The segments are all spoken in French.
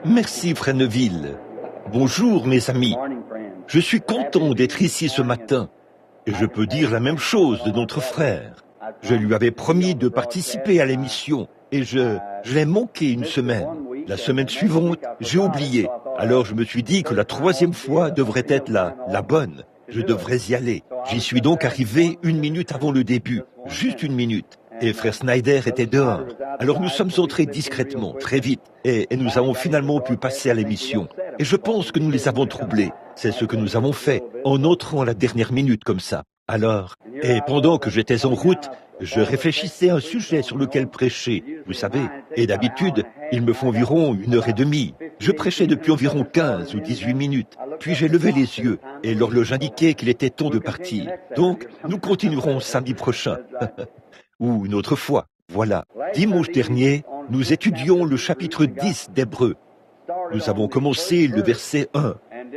Merci, Frère Neville. Bonjour, mes amis. Je suis content d'être ici ce matin. Et je peux dire la même chose de notre frère. Je lui avais promis de participer à l'émission et je l'ai manqué une semaine. La semaine suivante, j'ai oublié. Alors je me suis dit que la troisième fois devrait être la bonne. Je devrais y aller. J'y suis donc arrivé 1 minute avant le début. Juste 1 minute. Et Frère Snyder était dehors. Alors nous sommes entrés discrètement, très vite, et nous avons finalement pu passer à l'émission. Et je pense que nous les avons troublés. C'est ce que nous avons fait, en entrant à la dernière minute comme ça. Alors, et pendant que j'étais en route, je réfléchissais à un sujet sur lequel prêcher, vous savez. Et d'habitude, il me faut environ 1h30. Je prêchais depuis environ 15 ou 18 minutes. Puis j'ai levé les yeux, et l'horloge indiquait qu'il était temps de partir. Donc, nous continuerons samedi prochain. Ou une autre fois. Voilà. Dimanche dernier, nous étudions le chapitre 10 d'Hébreux. Nous avons commencé le verset 1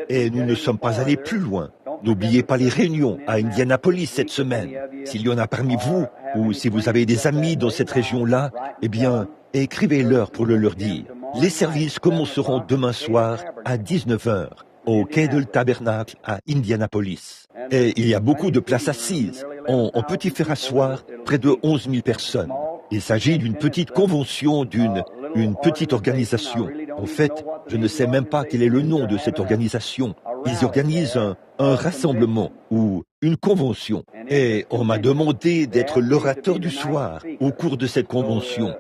et nous ne sommes pas allés plus loin. N'oubliez pas les réunions à Indianapolis cette semaine. S'il y en a parmi vous ou si vous avez des amis dans cette région-là, eh bien, écrivez-leur pour le leur dire. Les services commenceront demain soir à 19h au quai de le Tabernacle à Indianapolis. Et il y a beaucoup de places assises. On peut y faire asseoir près de 11 000 personnes. Il s'agit d'une petite convention, d'une petite organisation. En fait, je ne sais même pas quel est le nom de cette organisation. Ils organisent un rassemblement ou une convention. Et on m'a demandé d'être l'orateur du soir au cours de cette convention.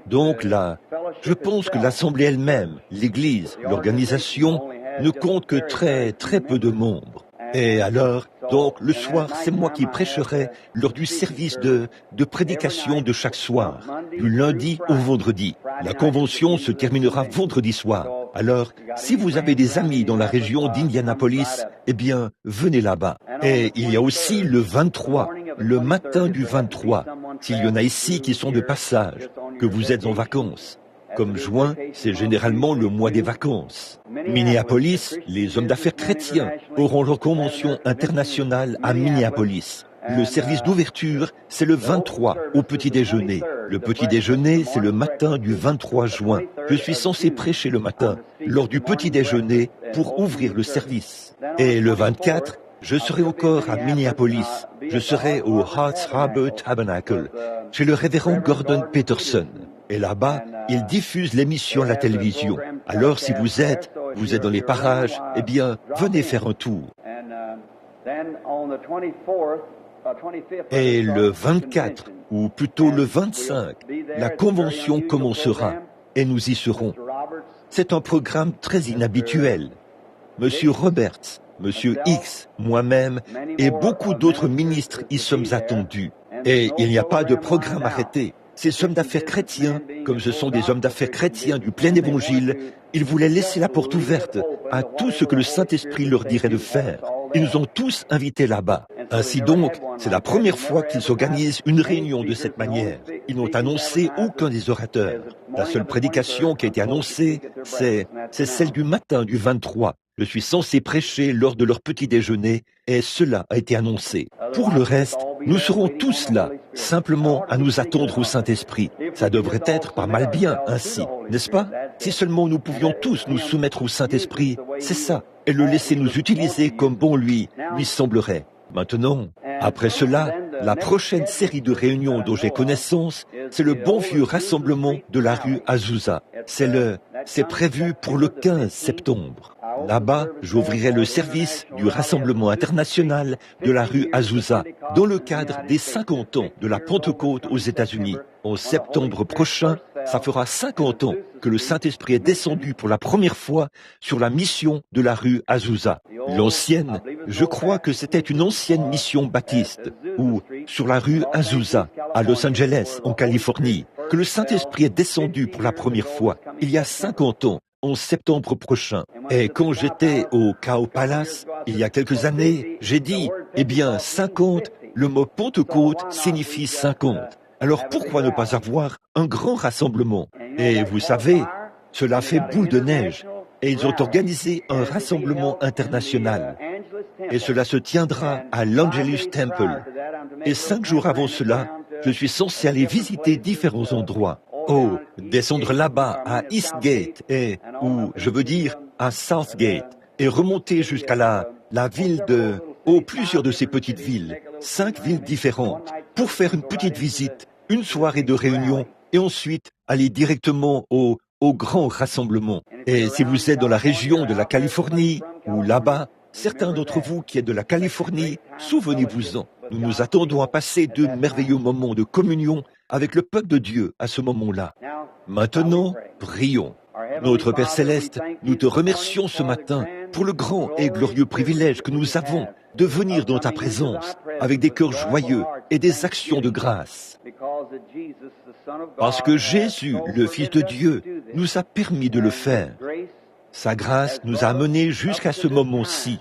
Donc là, je pense que l'Assemblée elle-même, l'Église, l'organisation, ne compte que très peu de membres. Et alors, donc, le soir, c'est moi qui prêcherai lors du service de prédication de chaque soir, du lundi au vendredi. La convention se terminera vendredi soir. Alors, si vous avez des amis dans la région d'Indianapolis, eh bien, venez là-bas. Et il y a aussi le 23, le matin du 23, s'il y en a ici qui sont de passage, que vous êtes en vacances. Comme juin, c'est généralement le mois des vacances. Minneapolis, les hommes d'affaires chrétiens auront leur convention internationale à Minneapolis. Le service d'ouverture, c'est le 23 au petit déjeuner. Le petit déjeuner, c'est le matin du 23 juin. Je suis censé prêcher le matin, lors du petit déjeuner, pour ouvrir le service. Et le 24, je serai encore à Minneapolis. Je serai au Hearts Harbor Tabernacle, chez le révérend Gordon Peterson. Et là-bas, il diffuse l'émission à la télévision. Alors si vous êtes dans les parages, eh bien, venez faire un tour. Et le 24, ou plutôt le 25, la convention commencera et nous y serons. C'est un programme très inhabituel. Monsieur Roberts, Monsieur X, moi-même et beaucoup d'autres ministres y sommes attendus. Et il n'y a pas de programme arrêté. Ces hommes d'affaires chrétiens, comme ce sont des hommes d'affaires chrétiens du plein évangile, ils voulaient laisser la porte ouverte à tout ce que le Saint-Esprit leur dirait de faire. Ils nous ont tous invités là-bas. Ainsi donc, c'est la première fois qu'ils organisent une réunion de cette manière. Ils n'ont annoncé aucun des orateurs. La seule prédication qui a été annoncée, c'est celle du matin du 23. Je suis censé prêcher lors de leur petit déjeuner et cela a été annoncé. Pour le reste, nous serons tous là, simplement à nous attendre au Saint-Esprit. Ça devrait être pas mal bien ainsi, n'est-ce pas? Si seulement nous pouvions tous nous soumettre au Saint-Esprit, c'est ça, et le laisser nous utiliser comme bon lui semblerait. Maintenant, après cela, la prochaine série de réunions dont j'ai connaissance, c'est le bon vieux rassemblement de la rue Azusa. C'est prévu pour le 15 septembre. Là-bas, j'ouvrirai le service du Rassemblement international de la rue Azusa dans le cadre des 50 ans de la Pentecôte aux États-Unis. En septembre prochain, ça fera 50 ans que le Saint-Esprit est descendu pour la première fois sur la mission de la rue Azusa. L'ancienne, je crois que c'était une ancienne mission baptiste, ou sur la rue Azusa, à Los Angeles, en Californie, que le Saint-Esprit est descendu pour la première fois, il y a 50 ans. En septembre prochain. Et quand j'étais au Cow Palace, il y a quelques années, j'ai dit, eh bien, 50, le mot Pentecôte signifie 50. Alors pourquoi ne pas avoir un grand rassemblement? Et vous savez, cela fait boule de neige. Et ils ont organisé un rassemblement international. Et cela se tiendra à l'Angelus Temple. Et 5 jours avant cela, je suis censé aller visiter différents endroits. Oh, descendre là-bas à Eastgate ou je veux dire à Southgate et remonter jusqu'à la ville plusieurs de ces petites villes, 5 villes différentes, pour faire une petite visite, une soirée de réunion et ensuite aller directement au grand rassemblement. Et si vous êtes dans la région de la Californie ou là-bas, certains d'entre vous qui êtes de la Californie, souvenez-vous-en. Nous nous attendons à passer de merveilleux moments de communion avec le peuple de Dieu à ce moment-là. Maintenant, prions. Notre Père Céleste, nous te remercions ce matin pour le grand et glorieux privilège que nous avons de venir dans ta présence avec des cœurs joyeux et des actions de grâce. Parce que Jésus, le Fils de Dieu, nous a permis de le faire. Sa grâce nous a amenés jusqu'à ce moment-ci.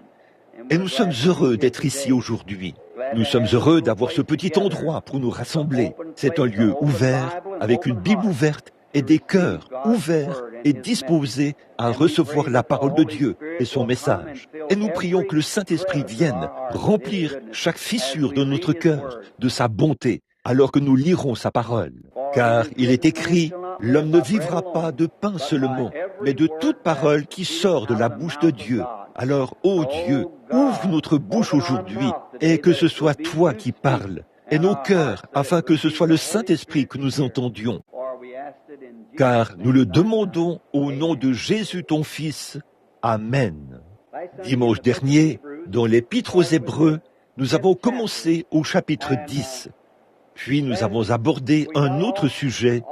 Et nous sommes heureux d'être ici aujourd'hui. Nous sommes heureux d'avoir ce petit endroit pour nous rassembler. C'est un lieu ouvert, avec une Bible ouverte et des cœurs ouverts et disposés à recevoir la parole de Dieu et son message. Et nous prions que le Saint-Esprit vienne remplir chaque fissure de notre cœur de sa bonté, alors que nous lirons sa parole. Car il est écrit, l'homme ne vivra pas de pain seulement, mais de toute parole qui sort de la bouche de Dieu. Alors, ô Dieu, ouvre notre bouche aujourd'hui, et que ce soit toi qui parles, et nos cœurs, afin que ce soit le Saint-Esprit que nous entendions. Car nous le demandons au nom de Jésus ton Fils. Amen. Dimanche dernier, dans l'Épître aux Hébreux, nous avons commencé au chapitre 10. Puis nous avons abordé un autre sujet,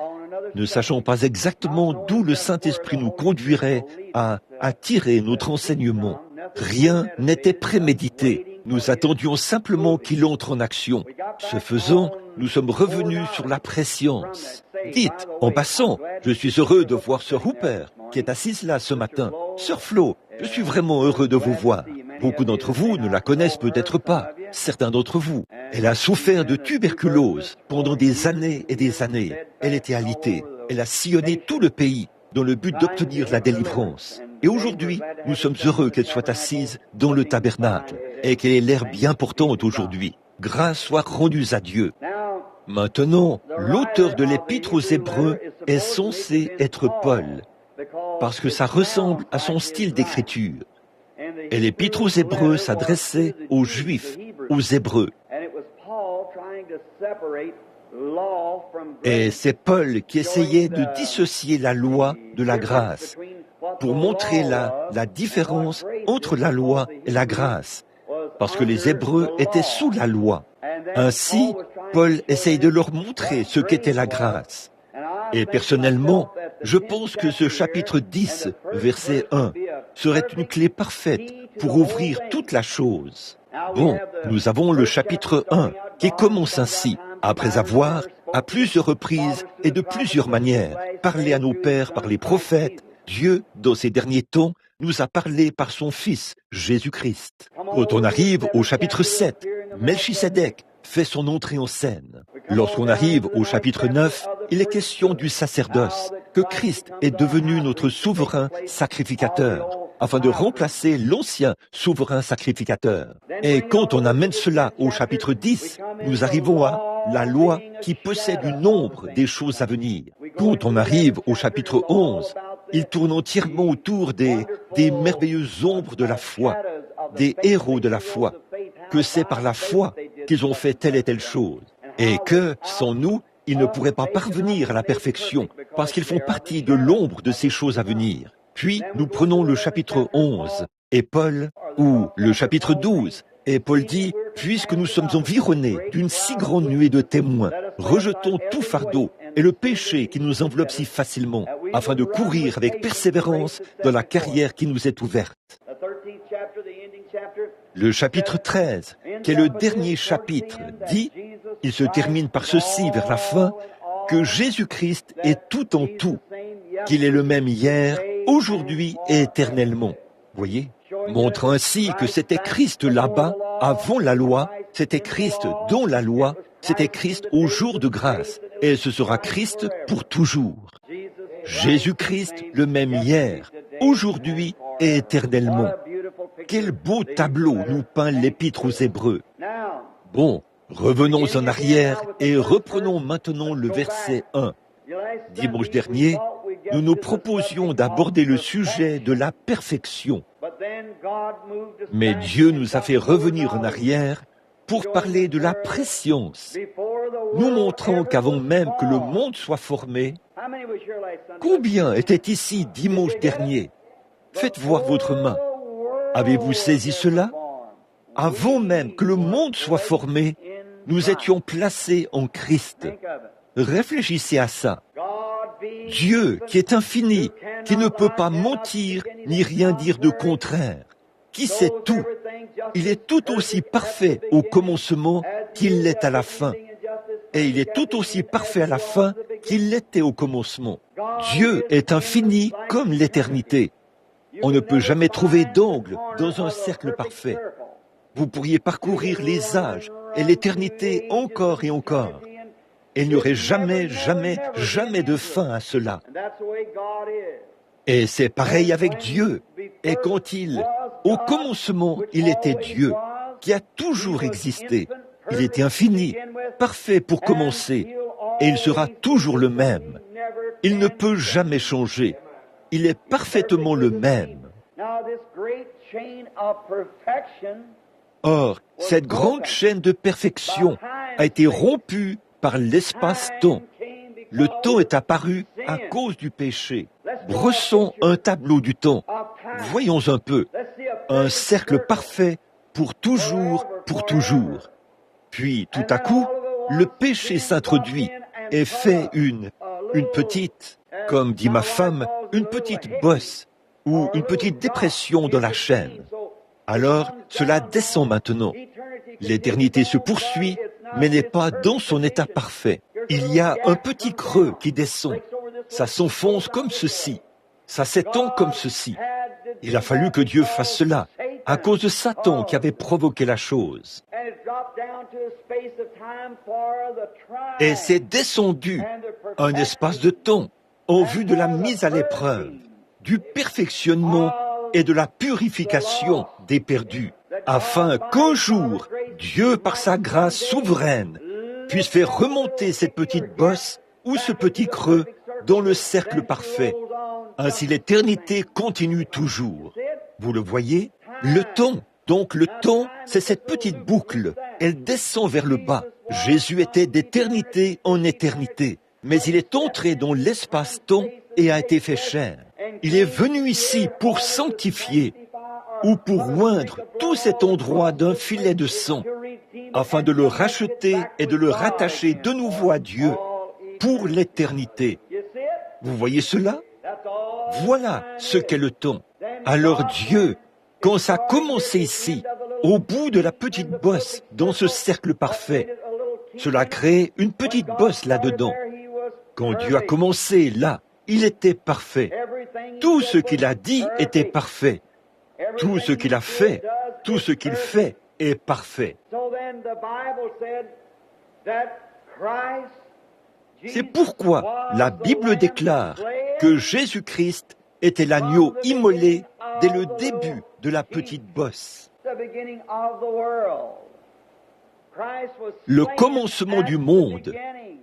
ne sachant pas exactement d'où le Saint-Esprit nous conduirait à tirer notre enseignement. Rien n'était prémédité. Nous attendions simplement qu'il entre en action. Ce faisant, nous sommes revenus sur la préscience. Dites, en passant, je suis heureux de voir Sœur Hooper, qui est assise là ce matin. Sœur Flo, je suis vraiment heureux de vous voir. Beaucoup d'entre vous ne la connaissent peut-être pas, certains d'entre vous. Elle a souffert de tuberculose pendant des années et des années. Elle était alitée. Elle a sillonné tout le pays dans le but d'obtenir la délivrance. Et aujourd'hui, nous sommes heureux qu'elle soit assise dans le tabernacle et qu'elle ait l'air bien portante aujourd'hui. Grâce soit rendue à Dieu. Maintenant, l'auteur de l'Épître aux Hébreux est censé être Paul, parce que ça ressemble à son style d'écriture. Et l'Épître aux Hébreux s'adressait aux Juifs, aux Hébreux. Et c'est Paul qui essayait de dissocier la loi de la grâce, pour montrer la différence entre la loi et la grâce, parce que les Hébreux étaient sous la loi. Ainsi, Paul essaye de leur montrer ce qu'était la grâce. Et personnellement, je pense que ce chapitre 10, verset 1, serait une clé parfaite pour ouvrir toute la chose. Bon, nous avons le chapitre 1 qui commence ainsi. Après avoir, à plusieurs reprises et de plusieurs manières, parlé à nos pères par les prophètes, Dieu, dans ces derniers temps, nous a parlé par son Fils, Jésus-Christ. Quand on arrive au chapitre 7, Melchisédek fait son entrée en scène. Lorsqu'on arrive au chapitre 9, il est question du sacerdoce, que Christ est devenu notre souverain sacrificateur, afin de remplacer l'ancien souverain sacrificateur. Et quand on amène cela au chapitre 10, nous arrivons à la loi qui possède une nombre des choses à venir. Quand on arrive au chapitre 11, il tourne entièrement autour des merveilleuses ombres de la foi, des héros de la foi, que c'est par la foi qu'ils ont fait telle et telle chose, et que, sans nous, ils ne pourraient pas parvenir à la perfection, parce qu'ils font partie de l'ombre de ces choses à venir. Puis, nous prenons le chapitre 11, et Paul, ou le chapitre 12, et Paul dit, « Puisque nous sommes environnés d'une si grande nuée de témoins, rejetons tout fardeau et le péché qui nous enveloppe si facilement, afin de courir avec persévérance dans la carrière qui nous est ouverte. » Le chapitre 13, qui est le dernier chapitre, dit, il se termine par ceci vers la fin, que Jésus-Christ est tout en tout, qu'il est le même hier, aujourd'hui et éternellement. Voyez, montrant ainsi que c'était Christ là-bas, avant la loi, c'était Christ dans la loi, c'était Christ au jour de grâce, et ce sera Christ pour toujours. Jésus-Christ le même hier, aujourd'hui et éternellement. Quel beau tableau nous peint l'Épître aux Hébreux. Bon, revenons en arrière et reprenons maintenant le verset 1. Dimanche dernier, nous nous proposions d'aborder le sujet de la perfection. Mais Dieu nous a fait revenir en arrière pour parler de la préscience, nous montrant qu'avant même que le monde soit formé, combien étaient ici dimanche dernier? Faites voir votre main. Avez-vous saisi cela? Avant même que le monde soit formé, nous étions placés en Christ. Réfléchissez à ça. Dieu, qui est infini, qui ne peut pas mentir ni rien dire de contraire, qui sait tout, il est tout aussi parfait au commencement qu'il l'est à la fin. Et il est tout aussi parfait à la fin qu'il l'était au commencement. Dieu est infini comme l'éternité. On ne peut jamais trouver d'angle dans un cercle parfait. Vous pourriez parcourir les âges et l'éternité encore et encore. Et il n'y aurait jamais, jamais, jamais de fin à cela. Et c'est pareil avec Dieu. Et quand au commencement, il était Dieu, qui a toujours existé. Il était infini, parfait pour commencer, et il sera toujours le même. Il ne peut jamais changer. Il est parfaitement le même. Or, cette grande chaîne de perfection a été rompue par l'espace-temps. Le temps est apparu à cause du péché. Brossons un tableau du temps. Voyons un peu. Un cercle parfait pour toujours, pour toujours. Puis, tout à coup, le péché s'introduit et fait une petite, comme dit ma femme, une petite bosse ou une petite dépression dans la chaîne. Alors, cela descend maintenant. L'éternité se poursuit, mais n'est pas dans son état parfait. Il y a un petit creux qui descend. Ça s'enfonce comme ceci. Ça s'étend comme ceci. Il a fallu que Dieu fasse cela, à cause de Satan qui avait provoqué la chose. Et c'est descendu un espace de temps en vue de la mise à l'épreuve, du perfectionnement et de la purification des perdus, afin qu'un jour, Dieu, par sa grâce souveraine, puisse faire remonter cette petite bosse ou ce petit creux dans le cercle parfait. Ainsi l'éternité continue toujours. Vous le voyez? Le temps. Donc le temps, c'est cette petite boucle. Elle descend vers le bas. Jésus était d'éternité en éternité. Mais il est entré dans l'espace-temps et a été fait chair. Il est venu ici pour sanctifier ou pour oindre tout cet endroit d'un filet de sang, afin de le racheter et de le rattacher de nouveau à Dieu pour l'éternité. Vous voyez cela? Voilà ce qu'est le temps. Alors Dieu, quand ça a commencé ici, au bout de la petite bosse dans ce cercle parfait, cela a créé une petite bosse là-dedans. Quand Dieu a commencé là, il était parfait. Tout ce qu'il a dit était parfait. Tout ce qu'il a fait, tout ce qu'il fait est parfait. C'est pourquoi la Bible déclare que Jésus-Christ était l'agneau immolé dès le début de la petite bosse. Le commencement du monde,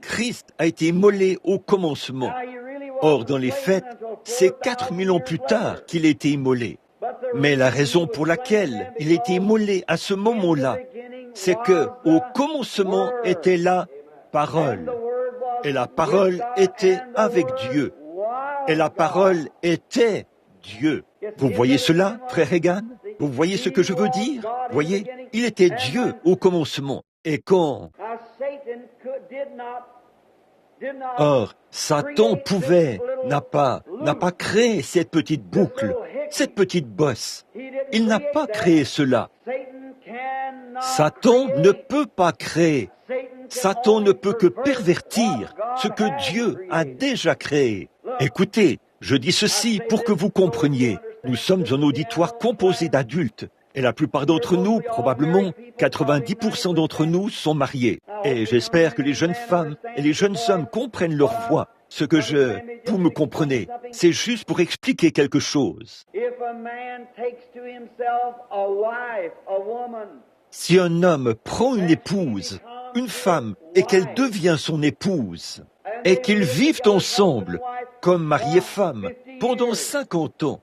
Christ a été immolé au commencement. Or, dans les faits, c'est 4000 ans plus tard qu'il a été immolé. Mais la raison pour laquelle il a été immolé à ce moment-là, c'est que au commencement était la parole. Et la parole était avec Dieu. Et la parole était Dieu. Vous voyez cela, frère Reagan? Vous voyez ce que je veux dire? Voyez, il était Dieu au commencement. Et quand... Or, Satan n'a pas créé cette petite boucle, cette petite bosse. Il n'a pas créé cela. Satan ne peut pas créer. Satan ne peut que pervertir ce que Dieu a déjà créé. Écoutez, je dis ceci pour que vous compreniez. Nous sommes un auditoire composé d'adultes. Et la plupart d'entre nous, probablement 90% d'entre nous, sont mariés. Et j'espère que les jeunes femmes et les jeunes hommes comprennent leur voix. Vous me comprenez, c'est juste pour expliquer quelque chose. Si un homme prend une épouse, une femme, et qu'elle devient son épouse, et qu'ils vivent ensemble, comme mari et femme, pendant 50 ans.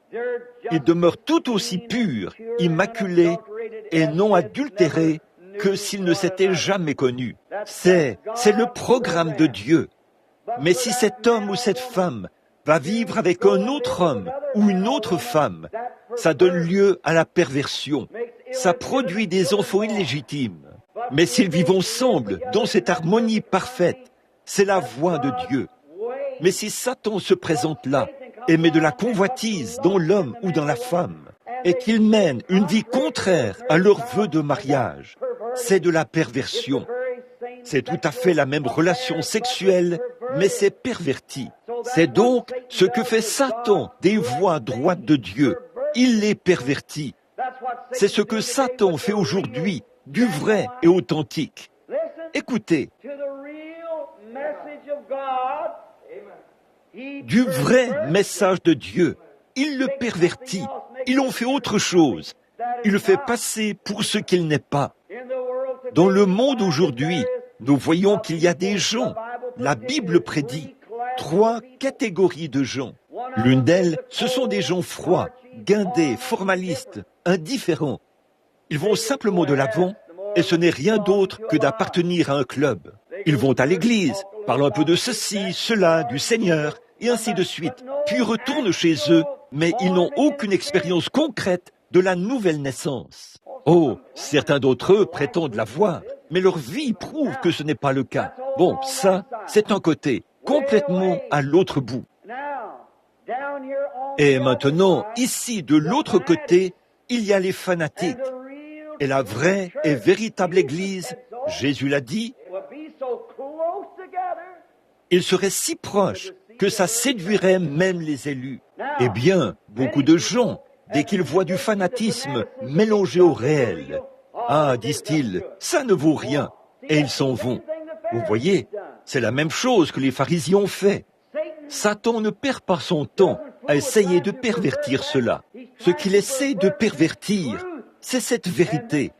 Ils demeurent tout aussi purs, immaculés et non adultérés que s'ils ne s'étaient jamais connus. C'est le programme de Dieu. Mais si cet homme ou cette femme va vivre avec un autre homme ou une autre femme, ça donne lieu à la perversion. Ça produit des enfants illégitimes. Mais s'ils vivent ensemble dans cette harmonie parfaite, c'est la voie de Dieu. Mais si Satan se présente là et met de la convoitise dans l'homme ou dans la femme, et qu'il mène une vie contraire à leur vœu de mariage, c'est de la perversion. C'est tout à fait la même relation sexuelle, mais c'est perverti. C'est donc ce que fait Satan des voies droites de Dieu. Il les pervertit. C'est ce que Satan fait aujourd'hui, du vrai et authentique. Écoutez, du vrai message de Dieu, il le pervertit. Il en fait autre chose. Il le fait passer pour ce qu'il n'est pas. Dans le monde aujourd'hui, nous voyons qu'il y a des gens, la Bible prédit, 3 catégories de gens. L'une d'elles, ce sont des gens froids, guindés, formalistes, indifférents. Ils vont simplement de l'avant et ce n'est rien d'autre que d'appartenir à un club. Ils vont à l'église, parlent un peu de ceci, cela, du Seigneur, et ainsi de suite, puis retournent chez eux, mais ils n'ont aucune expérience concrète de la nouvelle naissance. Oh, certains d'entre eux prétendent l'avoir, mais leur vie prouve que ce n'est pas le cas. Bon, ça, c'est un côté, complètement à l'autre bout. Et maintenant, ici, de l'autre côté, il y a les fanatiques. Et la vraie et véritable Église, Jésus l'a dit, ils seraient si proches que ça séduirait même les élus. Eh bien, beaucoup de gens, dès qu'ils voient du fanatisme mélangé au réel, ah, disent-ils, ça ne vaut rien, et ils s'en vont. Vous voyez, c'est la même chose que les pharisiens ont fait. Satan ne perd pas son temps à essayer de pervertir cela. Ce qu'il essaie de pervertir, c'est cette vérité.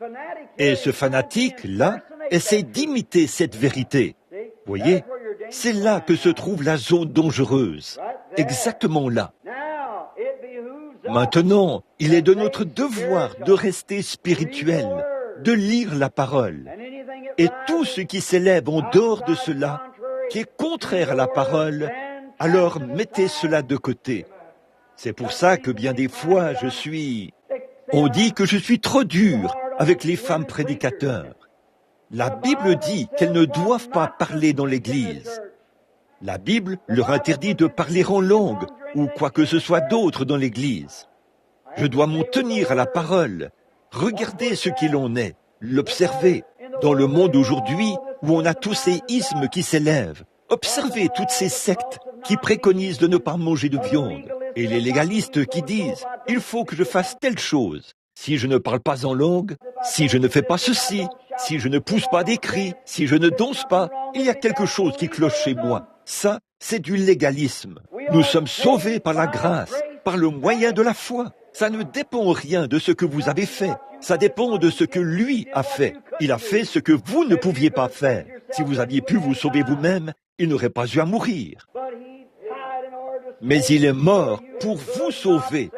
Et ce fanatique-là essaie d'imiter cette vérité. Vous voyez, c'est là que se trouve la zone dangereuse. Exactement là. Maintenant, il est de notre devoir de rester spirituel, de lire la parole. Et tout ce qui s'élève en dehors de cela, qui est contraire à la parole, alors mettez cela de côté. C'est pour ça que bien des fois on dit que je suis trop dur avec les femmes prédicateurs. La Bible dit qu'elles ne doivent pas parler dans l'église. La Bible leur interdit de parler en langue ou quoi que ce soit d'autre dans l'église. Je dois m'en tenir à la parole. Regardez ce qu'il en est, l'observer. Dans le monde aujourd'hui où on a tous ces ismes qui s'élèvent, observez toutes ces sectes qui préconisent de ne pas manger de viande et les légalistes qui disent « il faut que je fasse telle chose ». Si je ne parle pas en langue, si je ne fais pas ceci, si je ne pousse pas des cris, si je ne danse pas, il y a quelque chose qui cloche chez moi. Ça, c'est du légalisme. Nous sommes sauvés par la grâce, par le moyen de la foi. Ça ne dépend rien de ce que vous avez fait. Ça dépend de ce que lui a fait. Il a fait ce que vous ne pouviez pas faire. Si vous aviez pu vous sauver vous-même, il n'aurait pas eu à mourir. Mais il est mort pour vous sauver,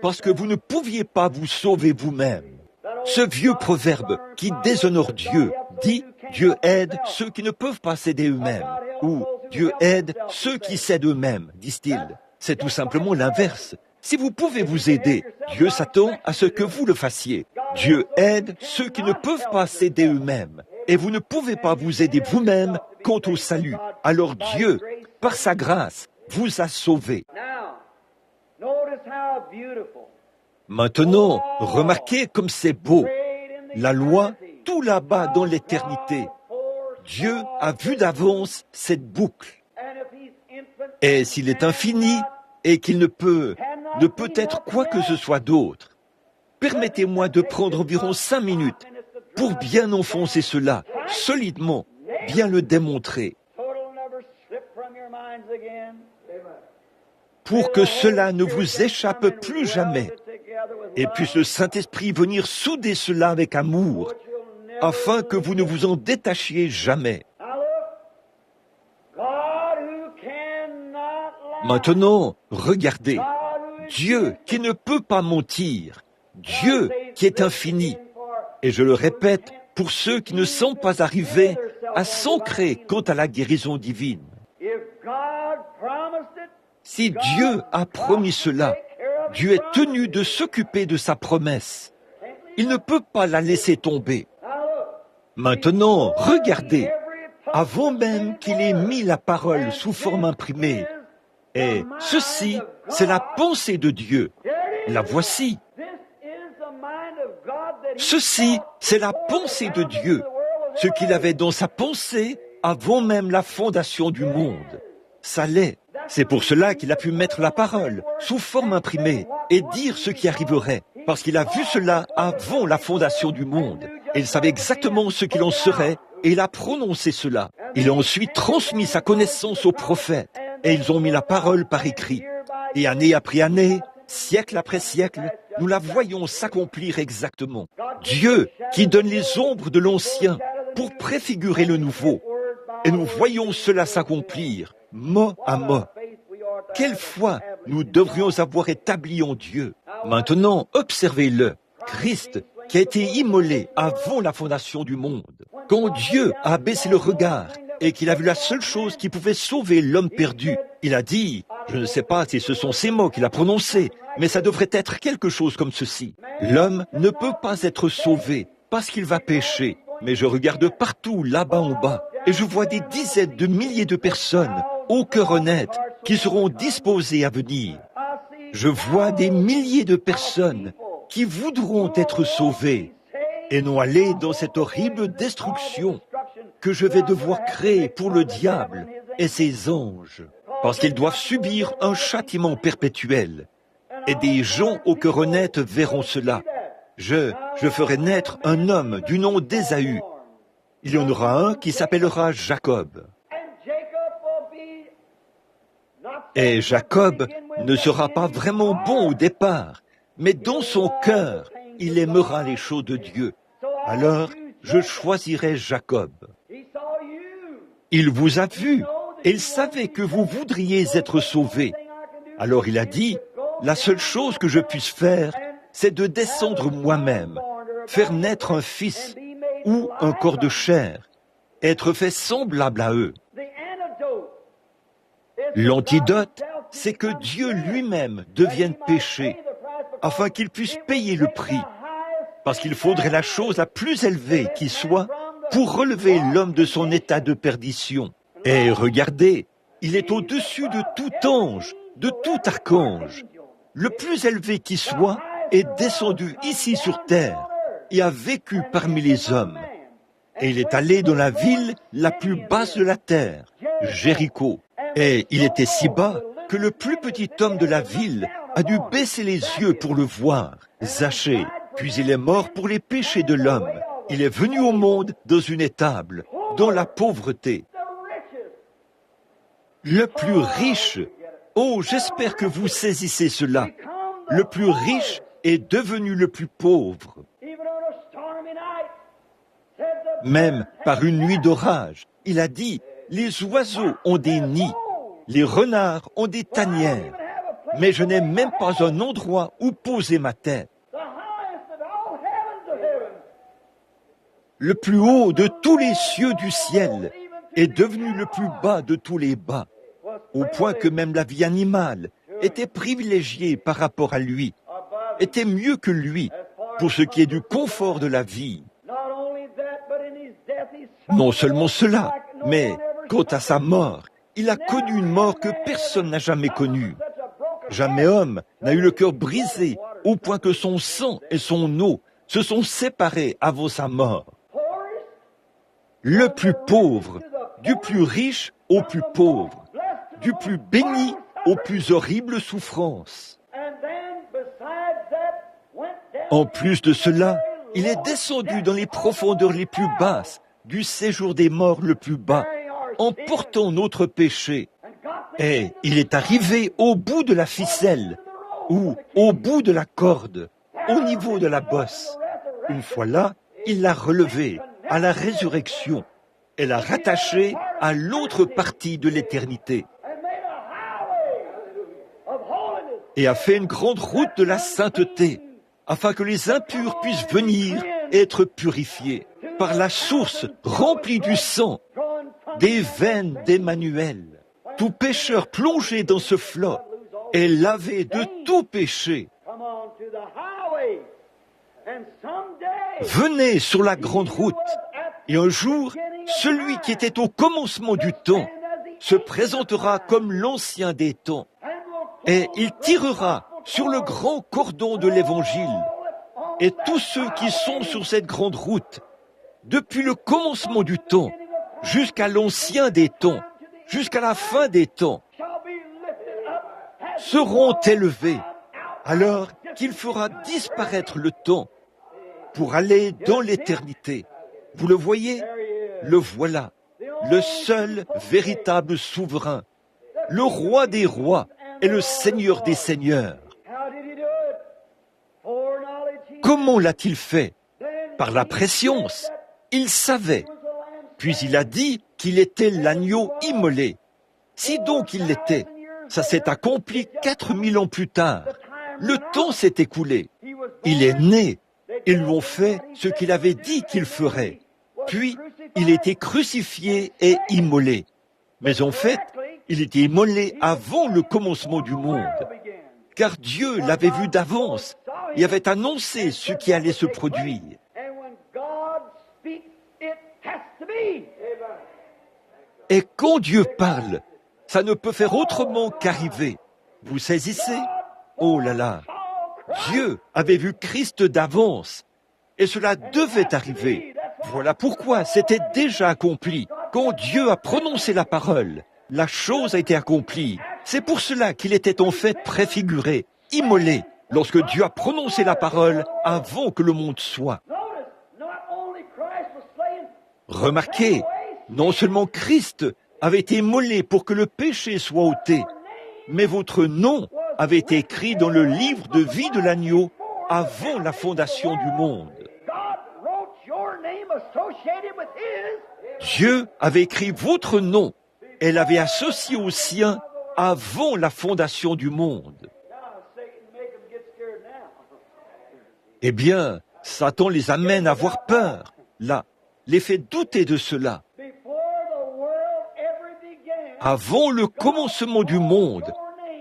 parce que vous ne pouviez pas vous sauver vous-même. Ce vieux proverbe qui déshonore Dieu dit « Dieu aide ceux qui ne peuvent pas s'aider eux-mêmes » ou « Dieu aide ceux qui s'aident eux-mêmes », disent-ils. C'est tout simplement l'inverse. Si vous pouvez vous aider, Dieu s'attend à ce que vous le fassiez. Dieu aide ceux qui ne peuvent pas s'aider eux-mêmes. Et vous ne pouvez pas vous aider vous-même quant au salut. Alors Dieu, par sa grâce, vous a sauvés. Maintenant, remarquez comme c'est beau. La loi, tout là-bas dans l'éternité. Dieu a vu d'avance cette boucle. Et s'il est infini et qu'il ne peut être quoi que ce soit d'autre, permettez-moi de prendre environ 5 minutes pour bien enfoncer cela, solidement, bien le démontrer. Pour que cela ne vous échappe plus jamais. Et puisse le Saint-Esprit venir souder cela avec amour, afin que vous ne vous en détachiez jamais. Maintenant, regardez, Dieu qui ne peut pas mentir, Dieu qui est infini. Et je le répète, pour ceux qui ne sont pas arrivés à s'ancrer quant à la guérison divine. Si Dieu a promis cela, Dieu est tenu de s'occuper de sa promesse. Il ne peut pas la laisser tomber. Maintenant, regardez, avant même qu'il ait mis la parole sous forme imprimée, et ceci, c'est la pensée de Dieu. La voici. Ceci, c'est la pensée de Dieu, ce qu'il avait dans sa pensée avant même la fondation du monde. Ça l'est. C'est pour cela qu'il a pu mettre la parole sous forme imprimée et dire ce qui arriverait, parce qu'il a vu cela avant la fondation du monde. Et il savait exactement ce qu'il en serait, et il a prononcé cela. Il a ensuite transmis sa connaissance aux prophètes, et ils ont mis la parole par écrit. Et année après année, siècle après siècle, nous la voyons s'accomplir exactement. Dieu qui donne les ombres de l'ancien pour préfigurer le nouveau. Et nous voyons cela s'accomplir, mot à mot. Quelle foi nous devrions avoir établi en Dieu. Maintenant, observez-le. Christ, qui a été immolé avant la fondation du monde. Quand Dieu a baissé le regard et qu'il a vu la seule chose qui pouvait sauver l'homme perdu, il a dit, je ne sais pas si ce sont ces mots qu'il a prononcés, mais ça devrait être quelque chose comme ceci. L'homme ne peut pas être sauvé parce qu'il va pécher. Mais je regarde partout, là-bas en bas, et je vois des dizaines de milliers de personnes, au cœur honnête, qui seront disposées à venir. Je vois des milliers de personnes qui voudront être sauvées et non aller dans cette horrible destruction que je vais devoir créer pour le diable et ses anges, parce qu'ils doivent subir un châtiment perpétuel. Et des gens au cœur honnête verront cela. Je ferai naître un homme du nom d'Ésaü. Il y en aura un qui s'appellera Jacob. Et Jacob ne sera pas vraiment bon au départ, mais dans son cœur, il aimera les choses de Dieu. Alors, je choisirai Jacob. Il vous a vu, et il savait que vous voudriez être sauvés. Alors il a dit, la seule chose que je puisse faire, c'est de descendre moi-même, faire naître un fils ou un corps de chair, être fait semblable à eux. L'antidote, c'est que Dieu lui-même devienne péché, afin qu'il puisse payer le prix, parce qu'il faudrait la chose la plus élevée qui soit pour relever l'homme de son état de perdition. Et regardez, il est au-dessus de tout ange, de tout archange. Le plus élevé qui soit est descendu ici sur terre et a vécu parmi les hommes. Et il est allé dans la ville la plus basse de la terre, Jéricho. Et il était si bas que le plus petit homme de la ville a dû baisser les yeux pour le voir, Zachée. Puis il est mort pour les péchés de l'homme. Il est venu au monde dans une étable, dans la pauvreté. Le plus riche, oh, j'espère que vous saisissez cela. Le plus riche est devenu le plus pauvre. Même par une nuit d'orage, il a dit, les oiseaux ont des nids, les renards ont des tanières, mais je n'ai même pas un endroit où poser ma tête. Le plus haut de tous les cieux du ciel est devenu le plus bas de tous les bas, au point que même la vie animale était privilégiée par rapport à lui, était mieux que lui pour ce qui est du confort de la vie. Non seulement cela, mais quant à sa mort, il a connu une mort que personne n'a jamais connue. Jamais homme n'a eu le cœur brisé au point que son sang et son eau se sont séparés avant sa mort. Le plus pauvre, du plus riche au plus pauvre, du plus béni aux plus horribles souffrances. En plus de cela, il est descendu dans les profondeurs les plus basses, du séjour des morts le plus bas, en portant notre péché. Et il est arrivé au bout de la ficelle, ou au bout de la corde, au niveau de la bosse. Une fois là, il l'a relevé à la résurrection et l'a rattaché à l'autre partie de l'éternité. et a fait une grande route de la sainteté, afin que les impurs puissent venir et être purifiés par la source remplie du sang, des veines d'Emmanuel. Tout pécheur plongé dans ce flot est lavé de tout péché. Venez sur la grande route, et un jour, celui qui était au commencement du temps se présentera comme l'ancien des temps, et il tirera sur le grand cordon de l'Évangile, et tous ceux qui sont sur cette grande route, depuis le commencement du temps, jusqu'à l'ancien des temps, jusqu'à la fin des temps, seront élevés, alors qu'il fera disparaître le temps pour aller dans l'éternité. Vous le voyez? Le voilà, le seul véritable souverain, le roi des rois et le seigneur des seigneurs. Comment l'a-t-il fait? Par la prescience. Il savait. Puis il a dit qu'il était l'agneau immolé. Si donc il l'était, ça s'est accompli 4000 ans plus tard. Le temps s'est écoulé. Il est né. Ils lui ont fait ce qu'il avait dit qu'il ferait. Puis, il était crucifié et immolé. Mais en fait, il était immolé avant le commencement du monde. Car Dieu l'avait vu d'avance et avait annoncé ce qui allait se produire. Et quand Dieu parle, ça ne peut faire autrement qu'arriver. Vous saisissez? Oh là là! Dieu avait vu Christ d'avance, et cela devait arriver. Voilà pourquoi c'était déjà accompli. Quand Dieu a prononcé la parole, la chose a été accomplie. C'est pour cela qu'il était en fait préfiguré, immolé, lorsque Dieu a prononcé la parole avant que le monde soit. Remarquez, non seulement Christ avait été immolé pour que le péché soit ôté, mais votre nom avait été écrit dans le livre de vie de l'agneau avant la fondation du monde. Dieu avait écrit votre nom et l'avait associé au sien avant la fondation du monde. Eh bien, Satan les amène à avoir peur, là, les fait douter de cela. Avant le commencement du monde,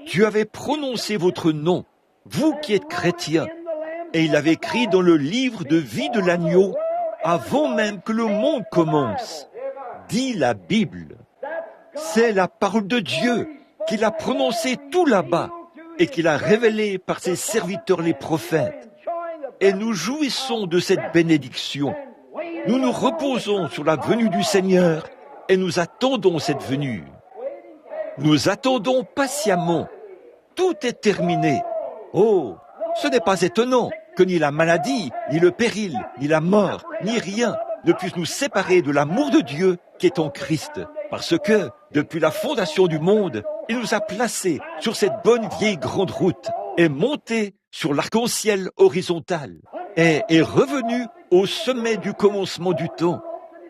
Dieu avait prononcé votre nom, vous qui êtes chrétiens, et il avait écrit dans le livre de vie de l'agneau avant même que le monde commence. Dit la Bible. C'est la parole de Dieu qu'il a prononcée tout là-bas et qu'il a révélée par ses serviteurs les prophètes. Et nous jouissons de cette bénédiction. Nous nous reposons sur la venue du Seigneur et nous attendons cette venue. Nous attendons patiemment. Tout est terminé. Oh, ce n'est pas étonnant que ni la maladie, ni le péril, ni la mort, ni rien ne puisse nous séparer de l'amour de Dieu qui est en Christ. Parce que, depuis la fondation du monde, il nous a placés sur cette bonne vieille grande route et monté sur l'arc-en-ciel horizontal et est revenu au sommet du commencement du temps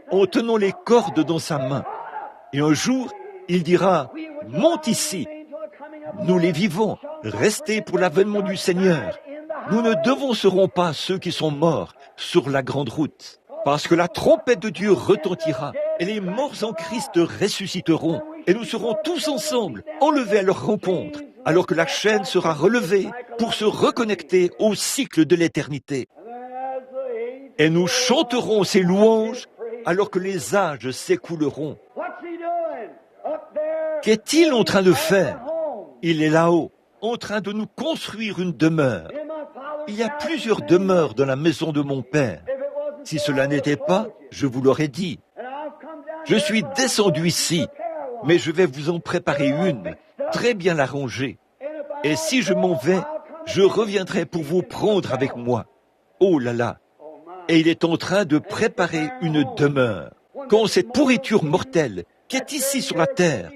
en tenant les cordes dans sa main. Et un jour, il dira, « Monte ici !» Nous les vivons, restez pour l'avènement du Seigneur. Nous ne devancerons pas ceux qui sont morts sur la grande route, parce que la trompette de Dieu retentira et les morts en Christ ressusciteront et nous serons tous ensemble enlevés à leur rencontre, alors que la chaîne sera relevée pour se reconnecter au cycle de l'éternité. Et nous chanterons ses louanges alors que les âges s'écouleront. Qu'est-il en train de faire? Il est là-haut, en train de nous construire une demeure. Il y a plusieurs demeures dans la maison de mon Père. Si cela n'était pas, je vous l'aurais dit. Je suis descendu ici, mais je vais vous en préparer une, très bien arrangée. Et si je m'en vais, je reviendrai pour vous prendre avec moi. Oh là là! Et il est en train de préparer une demeure. Quand cette pourriture mortelle qui est ici sur la terre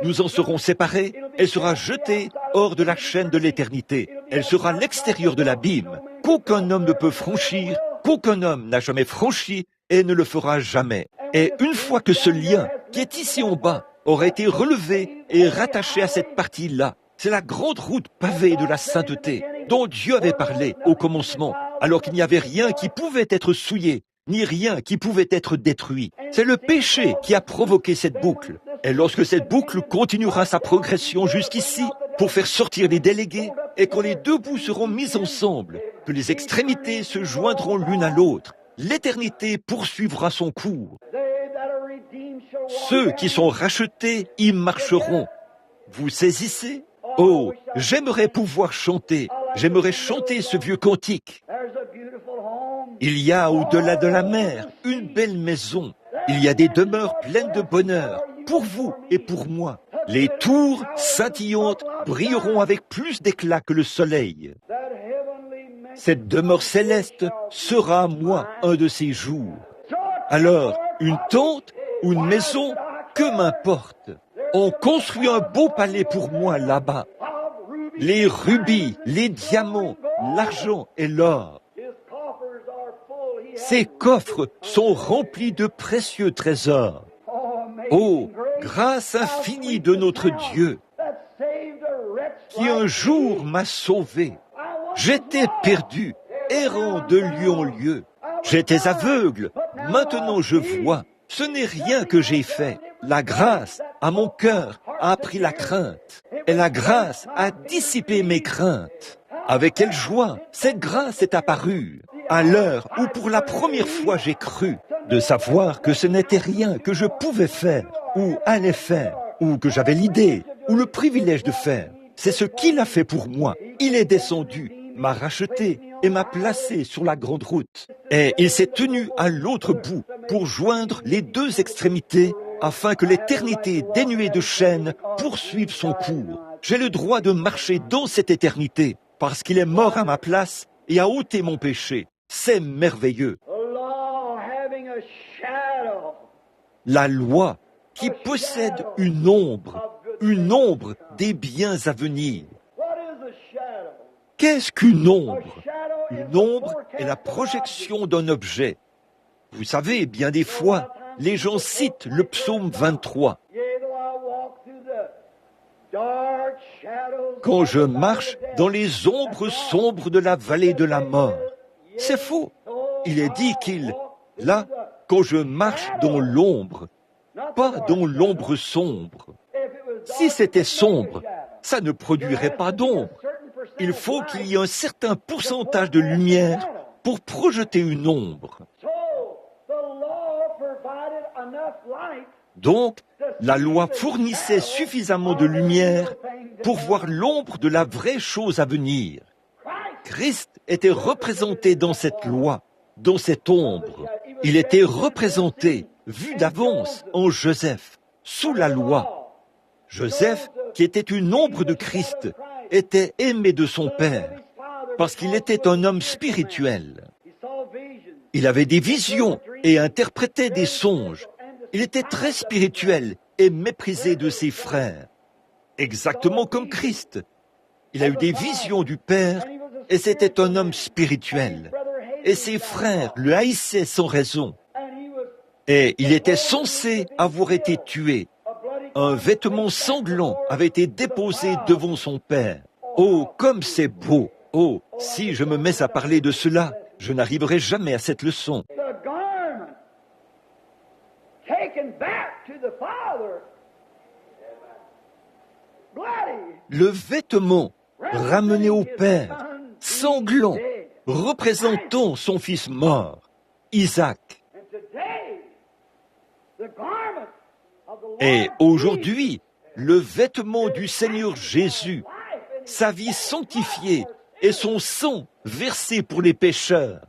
nous en serons séparés, elle sera jetée hors de la chaîne de l'éternité. Elle sera l'extérieur de l'abîme, qu'aucun homme ne peut franchir, qu'aucun homme n'a jamais franchi et ne le fera jamais. Et une fois que ce lien qui est ici en bas aura été relevé et rattaché à cette partie-là, C'est la grande route pavée de la sainteté dont Dieu avait parlé au commencement, alors qu'il n'y avait rien qui pouvait être souillé, ni rien qui pouvait être détruit. C'est le péché qui a provoqué cette boucle. Et lorsque cette boucle continuera sa progression jusqu'ici, pour faire sortir les délégués, et quand les deux bouts seront mis ensemble, que les extrémités se joindront l'une à l'autre, l'éternité poursuivra son cours. Ceux qui sont rachetés y marcheront. Vous saisissez? Oh, j'aimerais pouvoir chanter. J'aimerais chanter ce vieux cantique. Il y a au-delà de la mer une belle maison. Il y a des demeures pleines de bonheur pour vous et pour moi. Les tours scintillantes brilleront avec plus d'éclat que le soleil. Cette demeure céleste sera à moi un de ces jours. Alors, une tente ou une maison, que m'importe? On construit un beau palais pour moi là-bas. Les rubis, les diamants, l'argent et l'or. Ces coffres sont remplis de précieux trésors. Oh, grâce infinie de notre Dieu, qui un jour m'a sauvé. J'étais perdu, errant de lieu en lieu. J'étais aveugle, maintenant je vois. Ce n'est rien que j'ai fait. La grâce à mon cœur a appris la crainte, et la grâce a dissipé mes craintes. Avec quelle joie cette grâce est apparue, à l'heure où pour la première fois j'ai cru, de savoir que ce n'était rien que je pouvais faire, ou allais faire, ou que j'avais l'idée, ou le privilège de faire. C'est ce qu'il a fait pour moi. Il est descendu, m'a racheté et m'a placé sur la grande route. Et il s'est tenu à l'autre bout pour joindre les deux extrémités afin que l'éternité dénuée de chaînes poursuive son cours. J'ai le droit de marcher dans cette éternité parce qu'il est mort à ma place et a ôté mon péché. C'est merveilleux. La loi qui possède une ombre des biens à venir. Qu'est-ce qu'une ombre? Une ombre est la projection d'un objet. Vous savez, bien des fois, les gens citent le psaume 23. Quand je marche dans les ombres sombres de la vallée de la mort. C'est faux. Il est dit là, quand je marche dans l'ombre, pas dans l'ombre sombre. Si c'était sombre, ça ne produirait pas d'ombre. Il faut qu'il y ait un certain pourcentage de lumière pour projeter une ombre. Donc, la loi fournissait suffisamment de lumière pour voir l'ombre de la vraie chose à venir. Christ était représenté dans cette loi, dans cette ombre. Il était représenté, vu d'avance, en Joseph, sous la loi. Joseph, qui était une ombre de Christ, était aimé de son père, parce qu'il était un homme spirituel. Il avait des visions et interprétait des songes. Il était très spirituel et méprisé de ses frères, exactement comme Christ. Il a eu des visions du Père et c'était un homme spirituel. Et ses frères le haïssaient sans raison. Et il était censé avoir été tué. Un vêtement sanglant avait été déposé devant son père. Oh, comme c'est beau! Oh, si je me mets à parler de cela, je n'arriverai jamais à cette leçon. Le vêtement ramené au Père, sanglant, représentant son fils mort, Isaac. Et aujourd'hui, le vêtement du Seigneur Jésus, sa vie sanctifiée et son sang versé pour les pécheurs,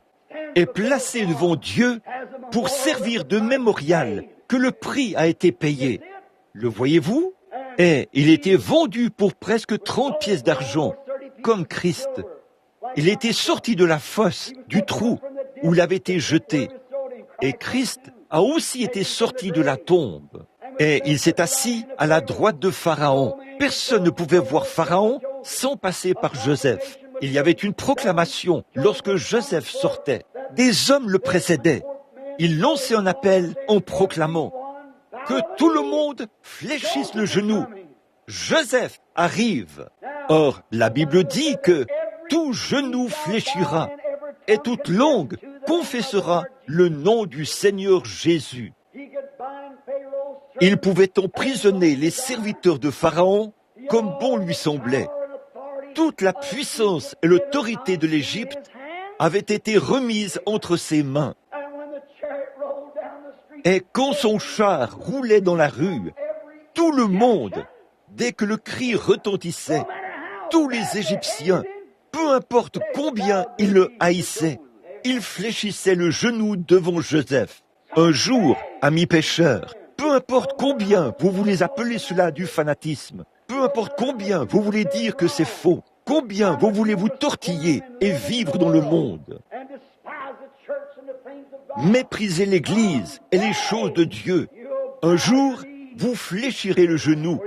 est placé devant Dieu pour servir de mémorial que le prix a été payé. Le voyez-vous? Et il était vendu pour presque 30 pièces d'argent, comme Christ. Il était sorti de la fosse, du trou, où il avait été jeté. Et Christ a aussi été sorti de la tombe. Et il s'est assis à la droite de Pharaon. Personne ne pouvait voir Pharaon sans passer par Joseph. Il y avait une proclamation lorsque Joseph sortait. Des hommes le précédaient. Il lançait un appel en proclamant que tout le monde fléchisse le genou. Joseph arrive. Or, la Bible dit que tout genou fléchira et toute langue confessera le nom du Seigneur Jésus. Il pouvait emprisonner les serviteurs de Pharaon comme bon lui semblait. Toute la puissance et l'autorité de l'Égypte avaient été remises entre ses mains. Et quand son char roulait dans la rue, tout le monde, dès que le cri retentissait, tous les Égyptiens, peu importe combien ils le haïssaient, ils fléchissaient le genou devant Joseph. Un jour, amis pécheurs, peu importe combien vous voulez appeler cela du fanatisme, peu importe combien vous voulez dire que c'est faux, combien vous voulez vous tortiller et vivre dans le monde, méprisez l'Église et les choses de Dieu. Un jour, vous fléchirez le genou,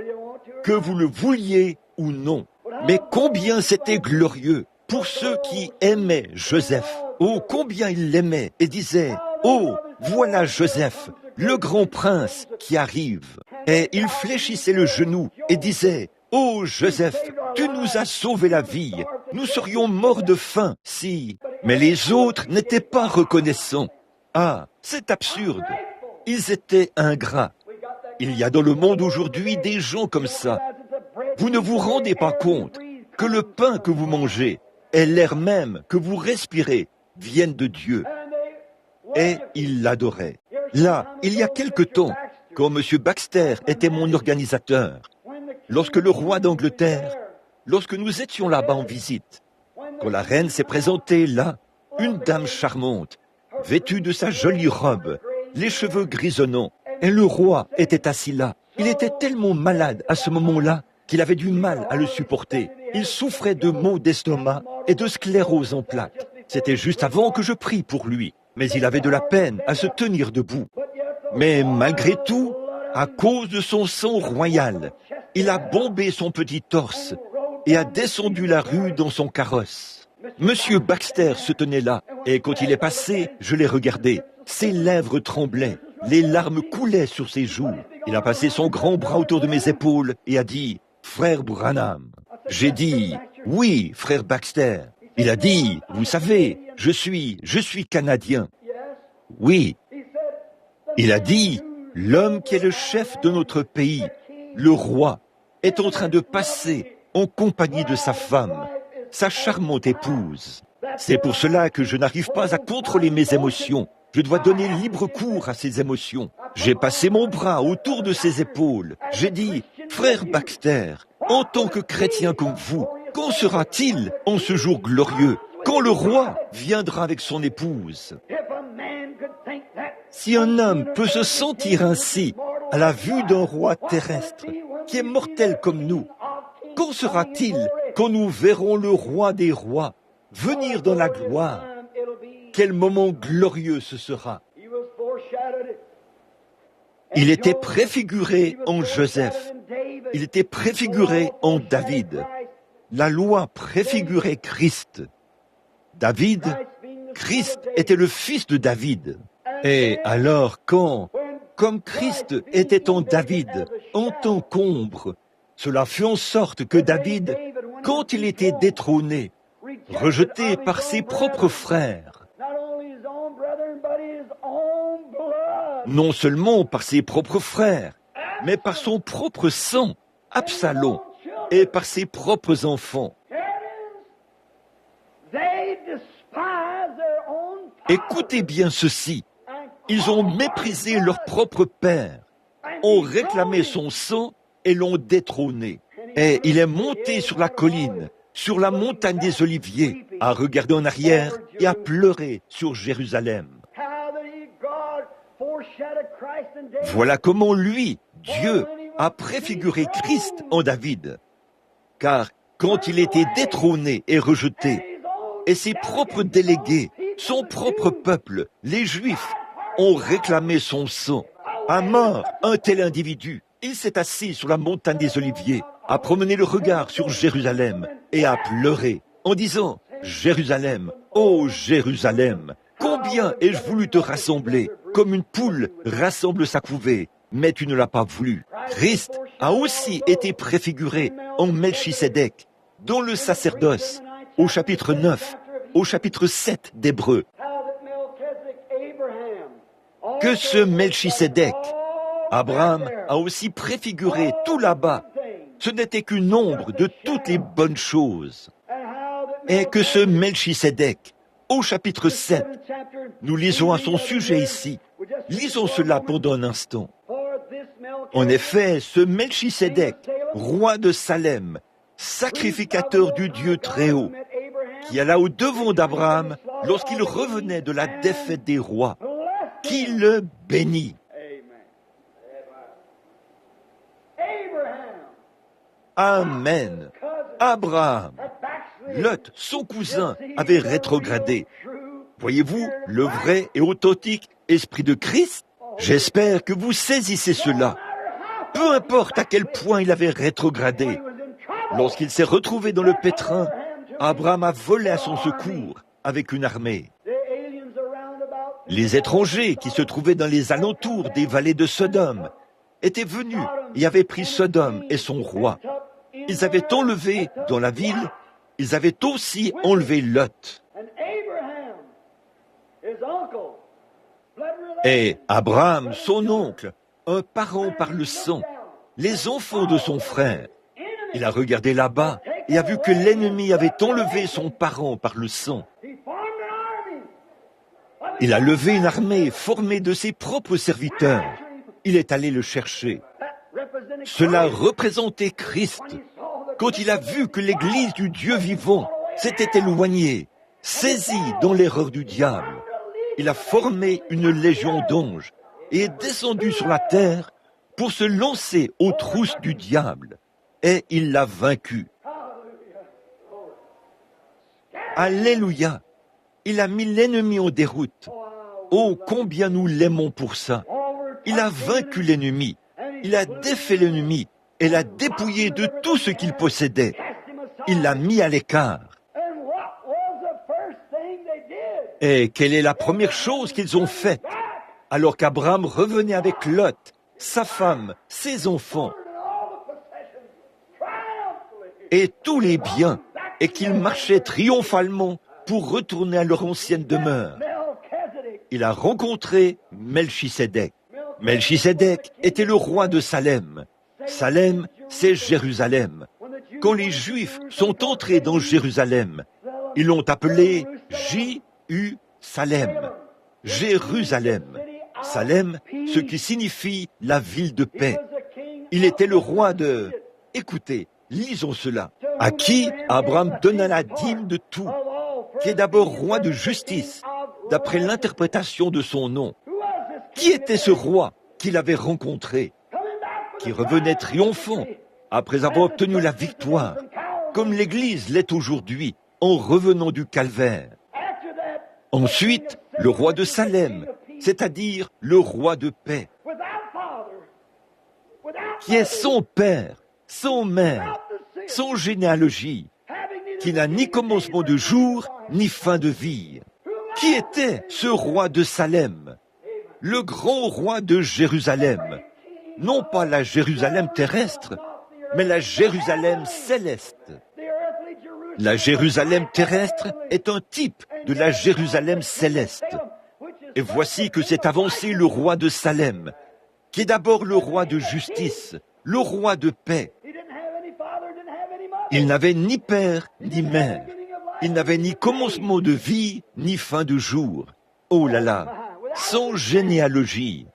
que vous le vouliez ou non. Mais combien c'était glorieux pour ceux qui aimaient Joseph. Oh, combien ils l'aimaient et disaient, « Oh, voilà Joseph, le grand prince qui arrive. » Et ils fléchissaient le genou et disaient, « Oh Joseph, tu nous as sauvé la vie. Nous serions morts de faim si... » Mais les autres n'étaient pas reconnaissants. Ah, c'est absurde. Ils étaient ingrats. Il y a dans le monde aujourd'hui des gens comme ça. Vous ne vous rendez pas compte que le pain que vous mangez et l'air même que vous respirez viennent de Dieu. Et ils l'adoraient. Là, il y a quelque temps, quand M. Baxter était mon organisateur, lorsque le roi d'Angleterre, lorsque nous étions là-bas en visite, quand la reine s'est présentée là, une dame charmante, vêtue de sa jolie robe, les cheveux grisonnants, et le roi était assis là. Il était tellement malade à ce moment-là qu'il avait du mal à le supporter. Il souffrait de maux d'estomac et de sclérose en plaques. C'était juste avant que je prie pour lui, mais il avait de la peine à se tenir debout. Mais malgré tout, à cause de son sang royal, il a bombé son petit torse et a descendu la rue dans son carrosse. Monsieur Baxter se tenait là, et quand il est passé, je l'ai regardé. Ses lèvres tremblaient, les larmes coulaient sur ses joues. Il a passé son grand bras autour de mes épaules et a dit « Frère Branham ». J'ai dit « Oui, frère Baxter ». Il a dit « Vous savez, je suis Canadien ». Oui. Il a dit « L'homme qui est le chef de notre pays, le roi, est en train de passer en compagnie de sa femme, sa charmante épouse. C'est pour cela que je n'arrive pas à contrôler mes émotions. Je dois donner libre cours à ces émotions. J'ai passé mon bras autour de ses épaules. J'ai dit, frère Baxter, en tant que chrétien comme vous, quand sera-t-il en ce jour glorieux, quand le roi viendra avec son épouse? Si un homme peut se sentir ainsi à la vue d'un roi terrestre qui est mortel comme nous, quand sera-t-il quand nous verrons le roi des rois venir dans la gloire? Quel moment glorieux ce sera! Il était préfiguré en Joseph. Il était préfiguré en David. La loi préfigurait Christ. David, Christ était le fils de David. Et alors comme Christ était en David, en tant qu'ombre, cela fut en sorte que David, quand il était détrôné, rejeté par ses propres frères, non seulement par ses propres frères, mais par son propre sang, Absalom, et par ses propres enfants. Écoutez bien ceci, ils ont méprisé leur propre père, ont réclamé son sang et l'ont détrôné. Et il est monté sur la colline, sur la montagne des Oliviers, à regarder en arrière et à pleurer sur Jérusalem. Voilà comment lui, Dieu, a préfiguré Christ en David. Car quand il était détrôné et rejeté, et ses propres délégués, son propre peuple, les Juifs, ont réclamé son sang, à mort un tel individu, il s'est assis sur la montagne des Oliviers, a promené le regard sur Jérusalem et a pleuré en disant « Jérusalem, ô Jérusalem, combien ai-je voulu te rassembler, comme une poule rassemble sa couvée, mais tu ne l'as pas voulu. » Christ a aussi été préfiguré en Melchisédek. dans le sacerdoce, au chapitre 9, au chapitre 7 d'Hébreux, que ce Melchisédek, Abraham a aussi préfiguré tout là-bas. Ce n'était qu'une ombre de toutes les bonnes choses. Et que ce Melchisédek, au chapitre 7, nous lisons à son sujet ici. Lisons cela pendant un instant. En effet, ce Melchisédek, roi de Salem, sacrificateur du Dieu Très-Haut, qui alla au devant d'Abraham lorsqu'il revenait de la défaite des rois, qui le bénit. Amen. Abraham, Lot, son cousin, avait rétrogradé. Voyez-vous le vrai et authentique esprit de Christ? J'espère que vous saisissez cela. Peu importe à quel point il avait rétrogradé. Lorsqu'il s'est retrouvé dans le pétrin, Abraham a volé à son secours avec une armée. Les étrangers qui se trouvaient dans les alentours des vallées de Sodome étaient venus et avaient pris Sodome et son roi. Ils avaient enlevé dans la ville, ils avaient aussi enlevé Lot. Et Abraham, son oncle, un parent par le sang, les enfants de son frère. Il a regardé là-bas et a vu que l'ennemi avait enlevé son parent par le sang. Il a levé une armée formée de ses propres serviteurs. Il est allé le chercher. Cela représentait Christ. Quand il a vu que l'Église du Dieu vivant s'était éloignée, saisie dans l'erreur du diable, il a formé une légion d'anges et est descendu sur la terre pour se lancer aux trousses du diable. Et il l'a vaincu. Alléluia! Il a mis l'ennemi en déroute. Oh, combien nous l'aimons pour ça! Il a vaincu l'ennemi. Il a défait l'ennemi et l'a dépouillé de tout ce qu'il possédait. Il l'a mis à l'écart. Et quelle est la première chose qu'ils ont faite alors qu'Abraham revenait avec Lot, sa femme, ses enfants et tous les biens, et qu'ils marchaient triomphalement pour retourner à leur ancienne demeure? Il a rencontré Melchisédek. Melchisédek était le roi de Salem. Salem, c'est Jérusalem. Quand les Juifs sont entrés dans Jérusalem, ils l'ont appelé J-U-Salem. Jérusalem. Salem, ce qui signifie la ville de paix. Il était le roi de... Écoutez, lisons cela. À qui Abraham donna la dîme de tout, qui est d'abord roi de justice, d'après l'interprétation de son nom. Qui était ce roi qu'il avait rencontré, qui revenait triomphant après avoir obtenu la victoire, comme l'Église l'est aujourd'hui, en revenant du calvaire? Ensuite, le roi de Salem, c'est-à-dire le roi de paix, qui est son père, son mère, son généalogie, qui n'a ni commencement de jour, ni fin de vie. Qui était ce roi de Salem? Le grand roi de Jérusalem. Non pas la Jérusalem terrestre, mais la Jérusalem céleste. La Jérusalem terrestre est un type de la Jérusalem céleste. Et voici que s'est avancé le roi de Salem, qui est d'abord le roi de justice, le roi de paix. Il n'avait ni père ni mère. Il n'avait ni commencement de vie, ni fin de jour. Oh là là, sans généalogie.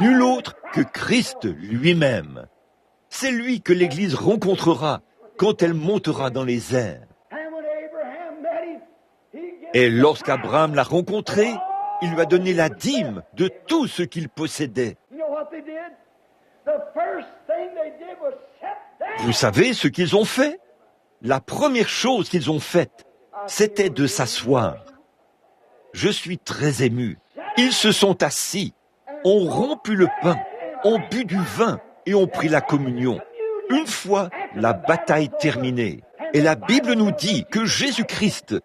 Nul autre que Christ lui-même. C'est lui que l'Église rencontrera quand elle montera dans les airs. Et lorsqu'Abraham l'a rencontré, il lui a donné la dîme de tout ce qu'il possédait. Vous savez ce qu'ils ont fait? La première chose qu'ils ont faite, c'était de s'asseoir. Je suis très ému. Ils se sont assis, ont rompu le pain, ont bu du vin et ont pris la communion. Une fois la bataille terminée. Et la Bible nous dit que Jésus-Christ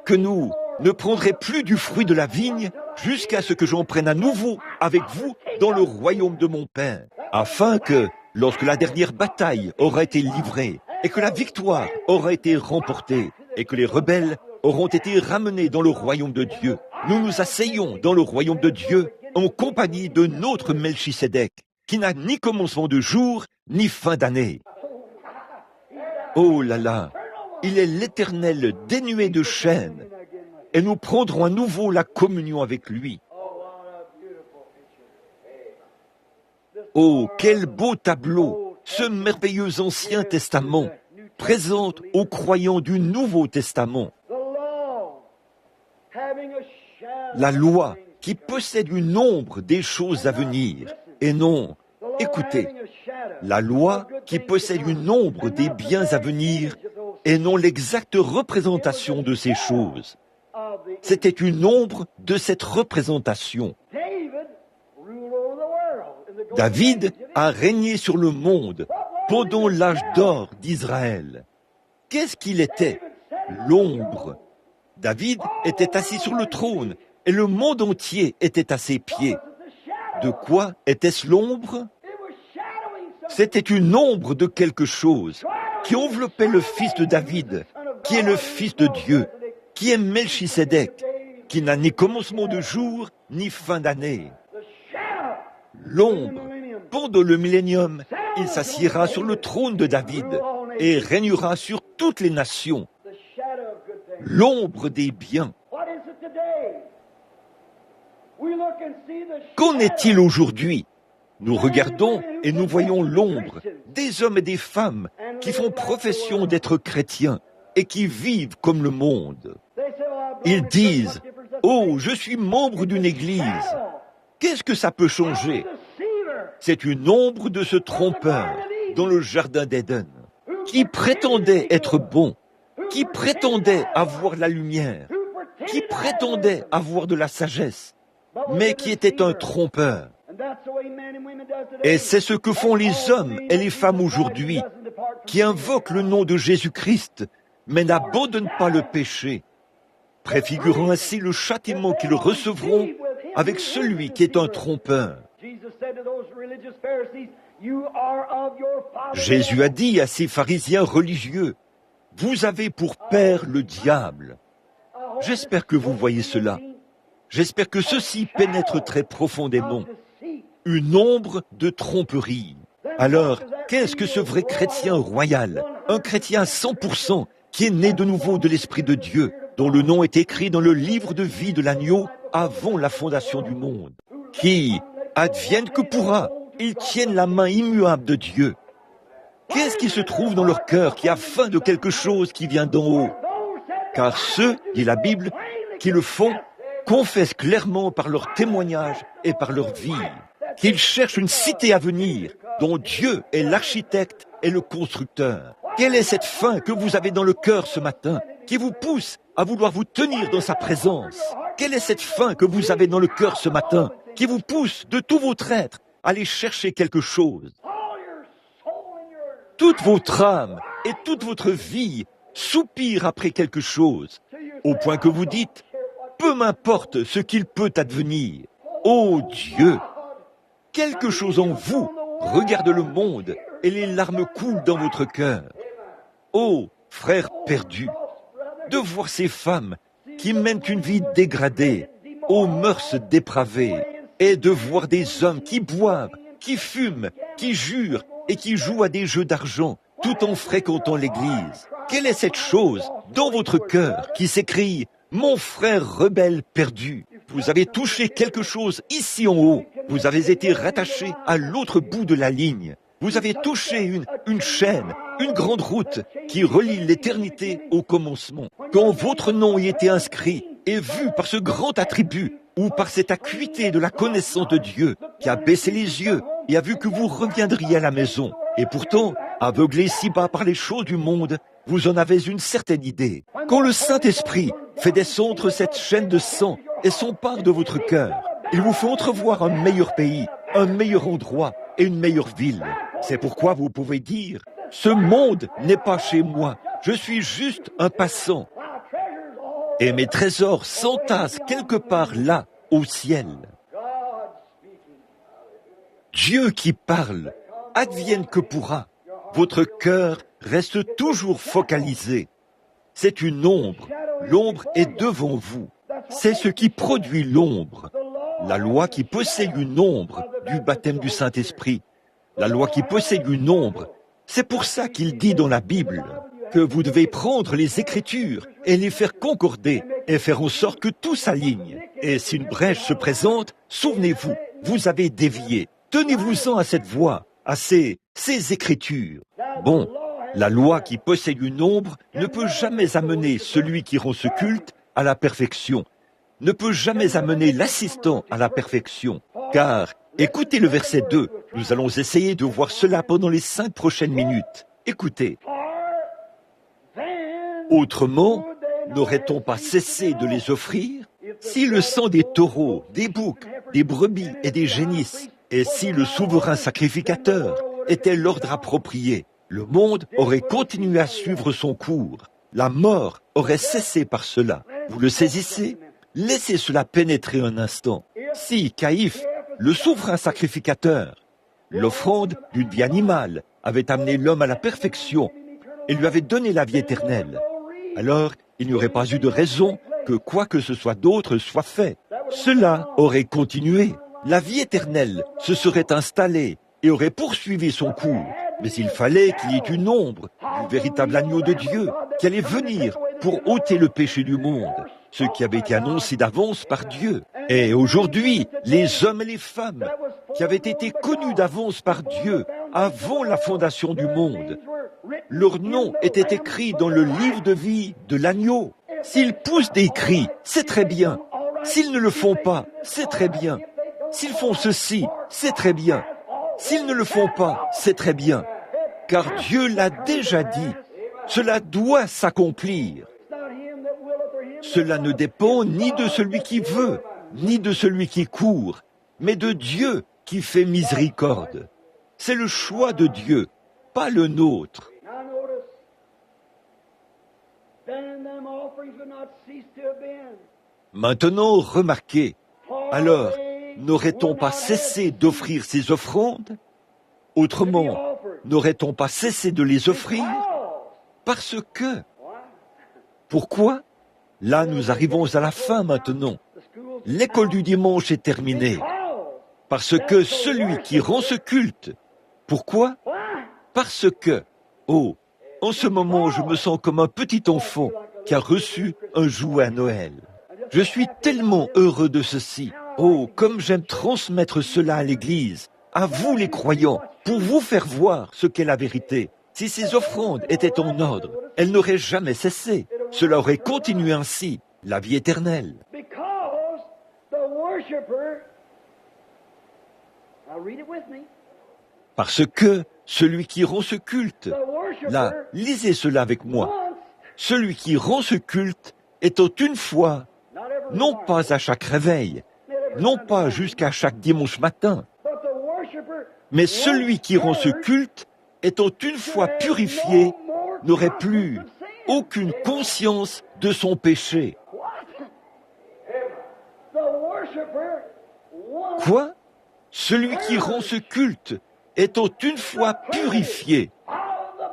que nous ne prendrons plus du fruit de la vigne jusqu'à ce que j'en prenne à nouveau avec vous dans le royaume de mon Père, afin que, lorsque la dernière bataille aura été livrée, et que la victoire aura été remportée, et que les rebelles auront été ramenés dans le royaume de Dieu. Nous nous asseyons dans le royaume de Dieu en compagnie de notre Melchisédek, qui n'a ni commencement de jour, ni fin d'année. Oh là là, il est l'Éternel dénué de chaînes, et nous prendrons à nouveau la communion avec lui. Oh, quel beau tableau, ce merveilleux Ancien Testament présente aux croyants du Nouveau Testament. La loi qui possède une ombre des choses à venir, et non, écoutez, la loi qui possède une ombre des biens à venir, et non l'exacte représentation de ces choses. C'était une ombre de cette représentation. David a régné sur le monde pendant l'âge d'or d'Israël. Qu'est-ce qu'il était? L'ombre. David était assis sur le trône et le monde entier était à ses pieds. De quoi était-ce l'ombre? C'était une ombre de quelque chose qui enveloppait le fils de David, qui est le fils de Dieu, qui est Melchisédek, qui n'a ni commencement de jour, ni fin d'année. L'ombre, pendant le millénium, il s'assiera sur le trône de David et régnera sur toutes les nations. L'ombre des biens. Qu'en est-il aujourd'hui? Nous regardons et nous voyons l'ombre des hommes et des femmes qui font profession d'être chrétiens et qui vivent comme le monde. Ils disent « Oh, je suis membre d'une église ». Qu'est-ce que ça peut changer? C'est une ombre de ce trompeur dans le jardin d'Éden, qui prétendait être bon, qui prétendait avoir la lumière, qui prétendait avoir de la sagesse, mais qui était un trompeur. Et c'est ce que font les hommes et les femmes aujourd'hui, qui invoquent le nom de Jésus-Christ, mais n'abandonnent pas le péché, préfigurant ainsi le châtiment qu'ils recevront avec celui qui est un trompeur. Jésus a dit à ces pharisiens religieux, « Vous avez pour père le diable ». J'espère que vous voyez cela. J'espère que ceci pénètre très profondément. Une ombre de tromperie. Alors, qu'est-ce que ce vrai chrétien royal, un chrétien à 100%, qui est né de nouveau de l'Esprit de Dieu, dont le nom est écrit dans le livre de vie de l'agneau avant la fondation du monde, qui, advienne que pourra, ils tiennent la main immuable de Dieu. Qu'est-ce qui se trouve dans leur cœur qui a faim de quelque chose qui vient d'en haut? Car ceux, dit la Bible, qui le font, confessent clairement par leur témoignage et par leur vie qu'ils cherchent une cité à venir dont Dieu est l'architecte et le constructeur. Quelle est cette faim que vous avez dans le cœur ce matin qui vous pousse à vouloir vous tenir dans sa présence? Quelle est cette faim que vous avez dans le cœur ce matin qui vous pousse de tout votre être à aller chercher quelque chose? Toute votre âme et toute votre vie soupire après quelque chose, au point que vous dites, peu m'importe ce qu'il peut advenir. Ô Dieu, quelque chose en vous regarde le monde et les larmes coulent dans votre cœur. Ô frères perdus, de voir ces femmes qui mènent une vie dégradée, aux mœurs dépravées, et de voir des hommes qui boivent, qui fument, qui jurent et qui jouent à des jeux d'argent tout en fréquentant l'église. Quelle est cette chose dans votre cœur qui s'écrie « Mon frère rebelle perdu ». Vous avez touché quelque chose ici en haut. Vous avez été rattaché à l'autre bout de la ligne. Vous avez touché une chaîne, une grande route qui relie l'éternité au commencement. Quand votre nom y était inscrit et vu par ce grand attribut ou par cette acuité de la connaissance de Dieu qui a baissé les yeux et a vu que vous reviendriez à la maison. Et pourtant, aveuglé si bas par les choses du monde, vous en avez une certaine idée. Quand le Saint-Esprit fait descendre cette chaîne de sang et s'empare de votre cœur, il vous fait entrevoir un meilleur pays, un meilleur endroit et une meilleure ville. C'est pourquoi vous pouvez dire, ce monde n'est pas chez moi, je suis juste un passant. Et mes trésors s'entassent quelque part là, au ciel. Dieu qui parle, advienne que pourra, votre cœur reste toujours focalisé. C'est une ombre. L'ombre est devant vous. C'est ce qui produit l'ombre. La loi qui possède une ombre du baptême du Saint-Esprit. La loi qui possède une ombre. C'est pour ça qu'il dit dans la Bible que vous devez prendre les Écritures et les faire concorder et faire en sorte que tout s'aligne. Et si une brèche se présente, souvenez-vous, vous avez dévié. Tenez-vous-en à cette voie, à ces Écritures. Bon, la loi qui possède une ombre ne peut jamais amener celui qui rend ce culte à la perfection, ne peut jamais amener l'assistant à la perfection. Car, écoutez le verset 2, nous allons essayer de voir cela pendant les 5 prochaines minutes. Écoutez. Autrement, n'aurait-on pas cessé de les offrir? Si le sang des taureaux, des boucs, des brebis et des génisses, et si le souverain sacrificateur était l'ordre approprié, le monde aurait continué à suivre son cours. La mort aurait cessé par cela. Vous le saisissez? Laissez cela pénétrer un instant. Si Caïphe, le souverain sacrificateur, l'offrande d'une vie animale, avait amené l'homme à la perfection et lui avait donné la vie éternelle, alors il n'y aurait pas eu de raison que quoi que ce soit d'autre soit fait. Cela aurait continué. La vie éternelle se serait installée et aurait poursuivi son cours. Mais il fallait qu'il y ait une ombre du véritable agneau de Dieu qui allait venir pour ôter le péché du monde, ce qui avait été annoncé d'avance par Dieu. Et aujourd'hui, les hommes et les femmes qui avaient été connus d'avance par Dieu avant la fondation du monde, leur nom était écrit dans le livre de vie de l'agneau. S'ils poussent des cris, c'est très bien. S'ils ne le font pas, c'est très bien. S'ils font ceci, c'est très bien. S'ils ne le font pas, c'est très bien. Car Dieu l'a déjà dit. Cela doit s'accomplir. Cela ne dépend ni de celui qui veut, ni de celui qui court, mais de Dieu qui fait miséricorde. C'est le choix de Dieu, pas le nôtre. Maintenant, remarquez, alors, n'aurait-on pas cessé d'offrir ces offrandes? Autrement, n'aurait-on pas cessé de les offrir? Parce que... Pourquoi? Là, nous arrivons à la fin maintenant. L'école du dimanche est terminée. Parce que celui qui rend ce culte... Pourquoi? Parce que... Oh, en ce moment, je me sens comme un petit enfant qui a reçu un jouet à Noël. Je suis tellement heureux de ceci. Oh, comme j'aime transmettre cela à l'Église, à vous les croyants, pour vous faire voir ce qu'est la vérité. Si ces offrandes étaient en ordre, elles n'auraient jamais cessé. Cela aurait continué ainsi, la vie éternelle. Parce que celui qui rend ce culte, là, lisez cela avec moi, celui qui rend ce culte étant une fois, non pas à chaque réveil, non pas jusqu'à chaque dimanche matin, mais celui qui rend ce culte, étant une fois purifié, n'aurait plus aucune conscience de son péché. Quoi? Celui qui rend ce culte, étant une fois purifié,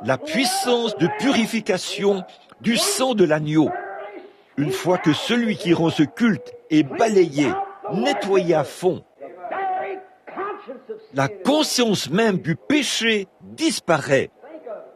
la puissance de purification du sang de l'agneau, une fois que celui qui rend ce culte est balayé, nettoyé à fond, la conscience même du péché disparaît.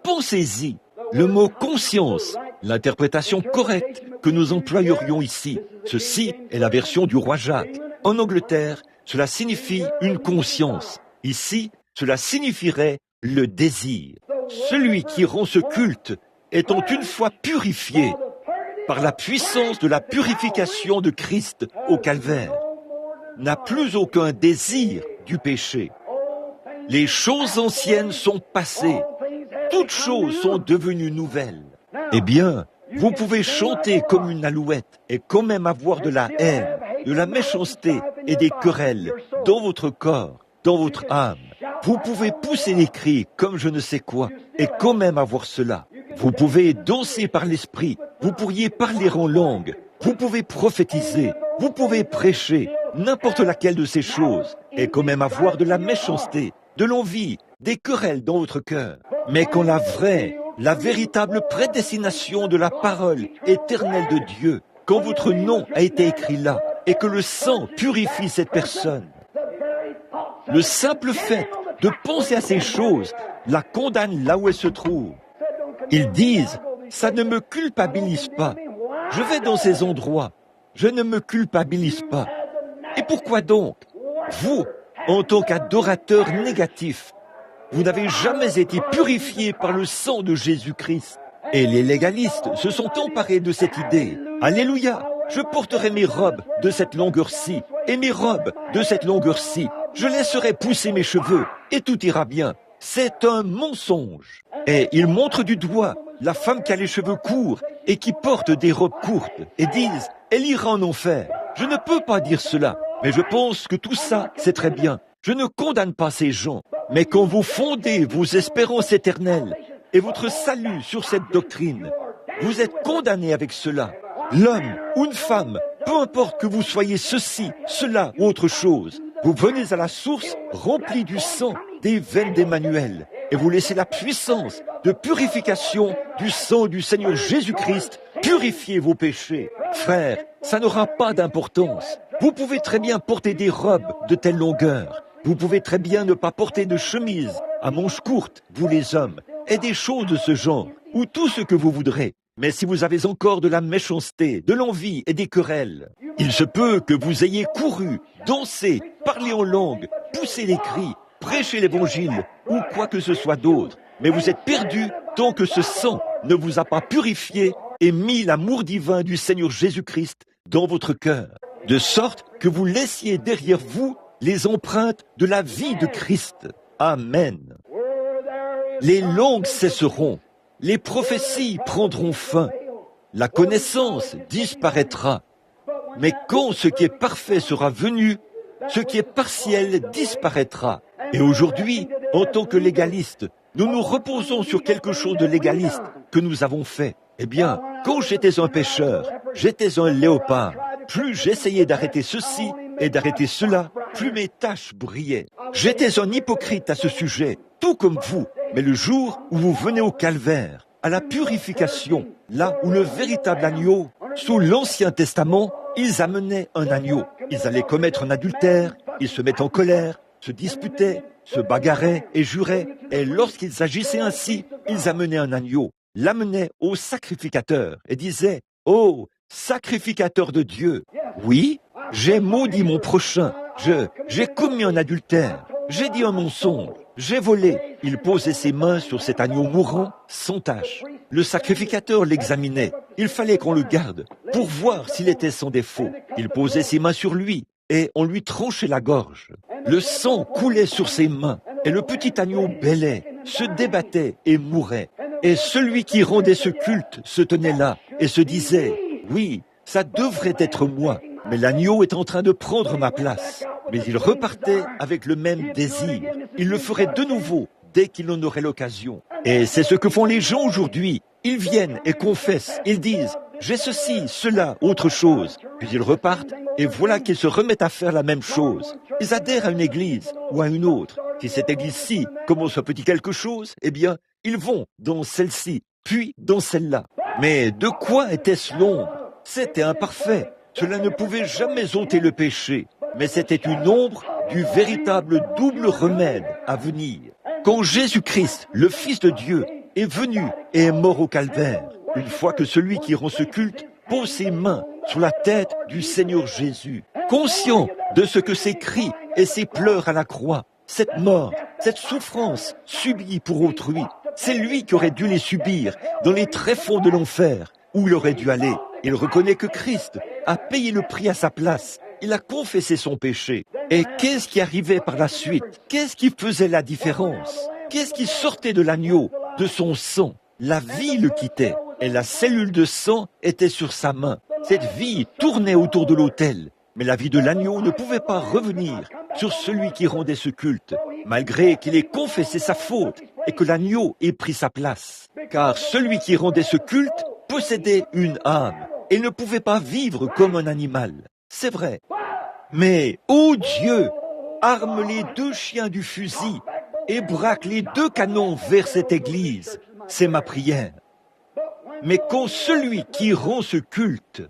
Pensez-y, le mot conscience, l'interprétation correcte que nous employerions ici, ceci est la version du roi Jacques. En Angleterre, cela signifie une conscience. Ici, cela signifierait le désir. Celui qui rend ce culte étant une fois purifié par la puissance de la purification de Christ au calvaire, n'a plus aucun désir du péché. Les choses anciennes sont passées, toutes choses sont devenues nouvelles. Eh bien, vous pouvez chanter comme une alouette et quand même avoir de la haine, de la méchanceté et des querelles dans votre corps, dans votre âme. Vous pouvez pousser des cris comme je ne sais quoi et quand même avoir cela. Vous pouvez danser par l'esprit, vous pourriez parler en langue, vous pouvez prophétiser, vous pouvez prêcher, n'importe laquelle de ces choses, et quand même avoir de la méchanceté, de l'envie, des querelles dans votre cœur. Mais quand la vraie la véritable prédestination de la parole éternelle de Dieu, quand votre nom a été écrit là, et que le sang purifie cette personne. Le simple fait de penser à ces choses la condamne là où elle se trouve. Ils disent, ça ne me culpabilise pas. Je vais dans ces endroits, je ne me culpabilise pas. Et pourquoi donc? Vous, en tant qu'adorateur négatif, vous n'avez jamais été purifié par le sang de Jésus-Christ. Et les légalistes se sont emparés de cette idée. Alléluia! Je porterai mes robes de cette longueur-ci et mes robes de cette longueur-ci. Je laisserai pousser mes cheveux et tout ira bien. C'est un mensonge. Et ils montrent du doigt la femme qui a les cheveux courts et qui porte des robes courtes et disent « Elle ira en enfer ». Je ne peux pas dire cela, mais je pense que tout ça, c'est très bien. Je ne condamne pas ces gens. Mais quand vous fondez vos espérances éternelles et votre salut sur cette doctrine, vous êtes condamné avec cela. L'homme ou une femme, peu importe que vous soyez ceci, cela ou autre chose, vous venez à la source remplie du sang des veines d'Emmanuel et vous laissez la puissance de purification du sang du Seigneur Jésus-Christ purifier vos péchés. Frères, ça n'aura pas d'importance. Vous pouvez très bien porter des robes de telle longueur. Vous pouvez très bien ne pas porter de chemise à manches courtes, vous les hommes, et des choses de ce genre, ou tout ce que vous voudrez. Mais si vous avez encore de la méchanceté, de l'envie et des querelles, il se peut que vous ayez couru, dansé, parlé en langue, poussé les cris, prêché l'évangile, ou quoi que ce soit d'autre. Mais vous êtes perdu tant que ce sang ne vous a pas purifié et mis l'amour divin du Seigneur Jésus-Christ dans votre cœur, de sorte que vous laissiez derrière vous les empreintes de la vie de Christ. Amen. Les langues cesseront, les prophéties prendront fin, la connaissance disparaîtra. Mais quand ce qui est parfait sera venu, ce qui est partiel disparaîtra. Et aujourd'hui, en tant que légalistes, nous nous reposons sur quelque chose de légaliste que nous avons fait. Eh bien, quand j'étais un pécheur, j'étais un léopard. Plus j'essayais d'arrêter ceci et d'arrêter cela, plus mes tâches brillaient. J'étais un hypocrite à ce sujet, tout comme vous. Mais le jour où vous venez au calvaire, à la purification, là où le véritable agneau, sous l'Ancien Testament, ils amenaient un agneau. Ils allaient commettre un adultère, ils se mettaient en colère, se disputaient, se bagarraient et juraient. Et lorsqu'ils agissaient ainsi, ils amenaient un agneau, l'amenaient au sacrificateur et disaient « Oh, sacrificateur de Dieu, oui, j'ai maudit mon prochain, j'ai commis un adultère, j'ai dit un mensonge, j'ai volé. » Il posait ses mains sur cet agneau mourant, sans tache. Le sacrificateur l'examinait. Il fallait qu'on le garde pour voir s'il était sans défaut. Il posait ses mains sur lui et on lui tranchait la gorge. Le sang coulait sur ses mains et le petit agneau bêlait, se débattait et mourait. Et celui qui rendait ce culte se tenait là et se disait « Oui, ça devrait être moi, mais l'agneau est en train de prendre ma place. » Mais il repartait avec le même désir. Il le ferait de nouveau dès qu'il en aurait l'occasion. Et c'est ce que font les gens aujourd'hui. Ils viennent et confessent. Ils disent « J'ai ceci, cela, autre chose. » Puis ils repartent et voilà qu'ils se remettent à faire la même chose. Ils adhèrent à une église ou à une autre. Si cette église-ci commence un petit quelque chose, eh bien, ils vont dans celle-ci, puis dans celle-là. Mais de quoi était-ce l'ombre? C'était imparfait. Cela ne pouvait jamais ôter le péché. Mais c'était une ombre du véritable double remède à venir. Quand Jésus-Christ, le Fils de Dieu, est venu et est mort au calvaire, une fois que celui qui rend ce culte pose ses mains sur la tête du Seigneur Jésus, conscient de ce que ces cris et ces pleurs à la croix, cette mort, cette souffrance subie pour autrui, c'est lui qui aurait dû les subir dans les tréfonds de l'enfer, où il aurait dû aller. Il reconnaît que Christ a payé le prix à sa place. Il a confessé son péché. Et qu'est-ce qui arrivait par la suite? Qu'est-ce qui faisait la différence? Qu'est-ce qui sortait de l'agneau, de son sang? La vie le quittait et la cellule de sang était sur sa main. Cette vie tournait autour de l'autel. Mais la vie de l'agneau ne pouvait pas revenir sur celui qui rendait ce culte, malgré qu'il ait confessé sa faute et que l'agneau ait pris sa place. Car celui qui rendait ce culte possédait une âme et ne pouvait pas vivre comme un animal. C'est vrai. Mais, ô Dieu, arme les 2 chiens du fusil et braque les 2 canons vers cette église. c'est ma prière. Mais quand celui qui rend ce culte,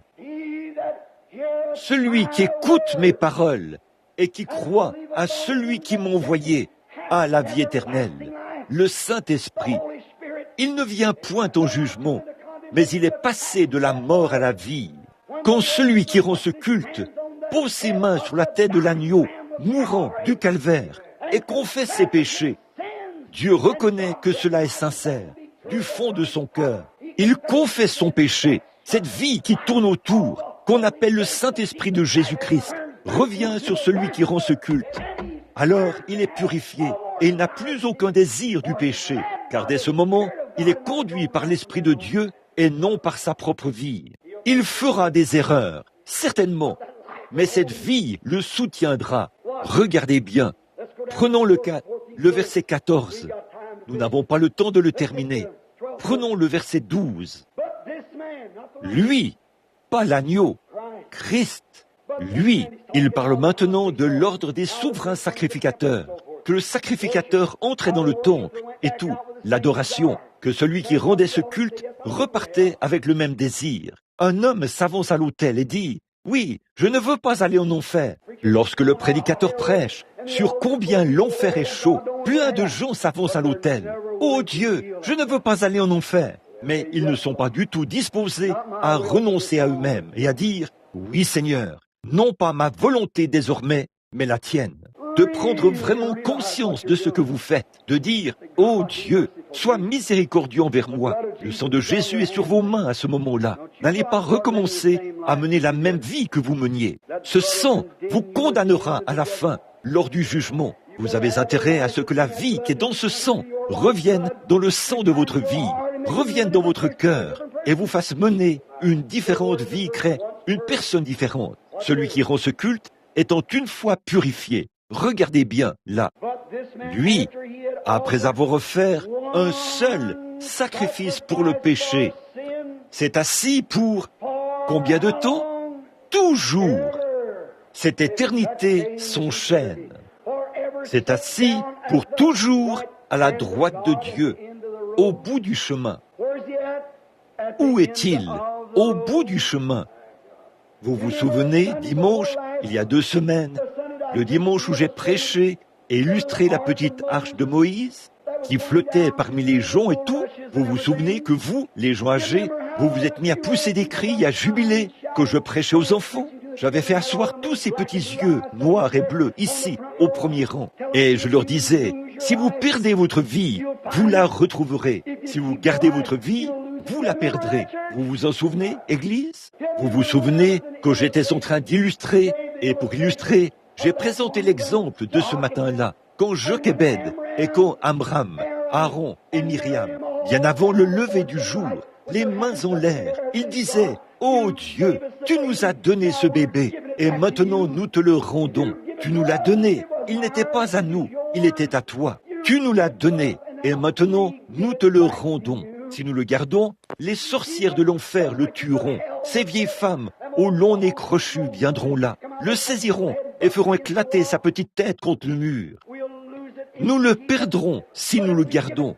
celui qui écoute mes paroles et qui croit à celui qui m'a envoyé, a la vie éternelle, le Saint-Esprit, il ne vient point en jugement, mais il est passé de la mort à la vie. Quand celui qui rend ce culte pose ses mains sur la tête de l'agneau, mourant du calvaire, et confesse ses péchés, Dieu reconnaît que cela est sincère, du fond de son cœur. Il confesse son péché, cette vie qui tourne autour, qu'on appelle le Saint-Esprit de Jésus-Christ, revient sur celui qui rend ce culte. Alors il est purifié et il n'a plus aucun désir du péché, car dès ce moment, il est conduit par l'Esprit de Dieu et non par sa propre vie. Il fera des erreurs, certainement, mais cette vie le soutiendra. Regardez bien, prenons le verset 14. Nous n'avons pas le temps de le terminer. Prenons le verset 12. Lui, pas l'agneau, Christ, lui, il parle maintenant de l'ordre des souverains sacrificateurs, que le sacrificateur entrait dans le temple et tout, l'adoration, que celui qui rendait ce culte repartait avec le même désir. Un homme s'avance à l'autel et dit « Oui, je ne veux pas aller en enfer ». Lorsque le prédicateur prêche sur combien l'enfer est chaud, plein de gens s'avancent à l'autel. « Oh Dieu, je ne veux pas aller en enfer ». Mais ils ne sont pas du tout disposés à renoncer à eux-mêmes et à dire « Oui Seigneur, non pas ma volonté désormais, mais la tienne ». De prendre vraiment conscience de ce que vous faites, de dire « Oh Dieu, sois miséricordieux envers moi ». Le sang de Jésus est sur vos mains à ce moment-là. N'allez pas recommencer à mener la même vie que vous meniez. Ce sang vous condamnera à la fin, lors du jugement. Vous avez intérêt à ce que la vie qui est dans ce sang revienne dans le sang de votre vie, revienne dans votre cœur et vous fasse mener une différente vie, crée une personne différente. Celui qui rend ce culte étant une fois purifié. Regardez bien là. Lui, après avoir offert un seul sacrifice pour le péché, s'est assis pour combien de temps? Toujours. Cette éternité s'enchaîne. C'est assis pour toujours à la droite de Dieu, au bout du chemin. Où est-il? Au bout du chemin. Vous vous souvenez, dimanche, il y a 2 semaines, le dimanche où j'ai prêché et illustré la petite arche de Moïse, qui flottait parmi les gens et tout, vous vous souvenez que vous, les gens âgés, vous vous êtes mis à pousser des cris, à jubiler, que je prêchais aux enfants. J'avais fait asseoir tous ces petits yeux noirs et bleus ici, au premier rang. Et je leur disais, si vous perdez votre vie, vous la retrouverez. Si vous gardez votre vie, vous la perdrez. Vous vous en souvenez, Église? Vous vous souvenez que j'étais en train d'illustrer, et pour illustrer, j'ai présenté l'exemple de ce matin-là, quand Jochebed et quand Amram, Aaron et Myriam, bien avant le lever du jour, les mains en l'air, ils disaient, « Oh Dieu, tu nous as donné ce bébé, et maintenant nous te le rendons. Tu nous l'as donné, il n'était pas à nous, il était à toi. Tu nous l'as donné, et maintenant nous te le rendons. Si nous le gardons, les sorcières de l'enfer le tueront. Ces vieilles femmes au long nez crochu viendront là, le saisiront et feront éclater sa petite tête contre le mur. Nous le perdrons si nous le gardons,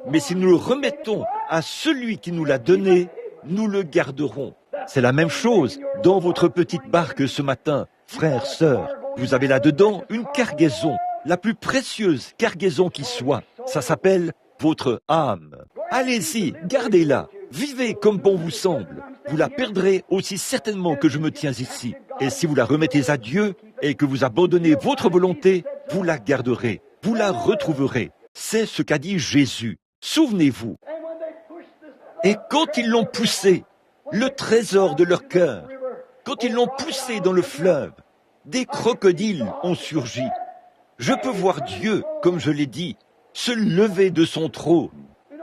mais si nous le remettons à celui qui nous l'a donné, nous le garderons. C'est la même chose dans votre petite barque ce matin, frères, sœurs. Vous avez là-dedans une cargaison, la plus précieuse cargaison qui soit. Ça s'appelle votre âme. Allez-y, gardez-la. Vivez comme bon vous semble. Vous la perdrez aussi certainement que je me tiens ici. Et si vous la remettez à Dieu et que vous abandonnez votre volonté, vous la garderez. Vous la retrouverez. C'est ce qu'a dit Jésus. Souvenez-vous. Et quand ils l'ont poussé, le trésor de leur cœur, quand ils l'ont poussé dans le fleuve, des crocodiles ont surgi. Je peux voir Dieu, comme je l'ai dit, se lever de son trône.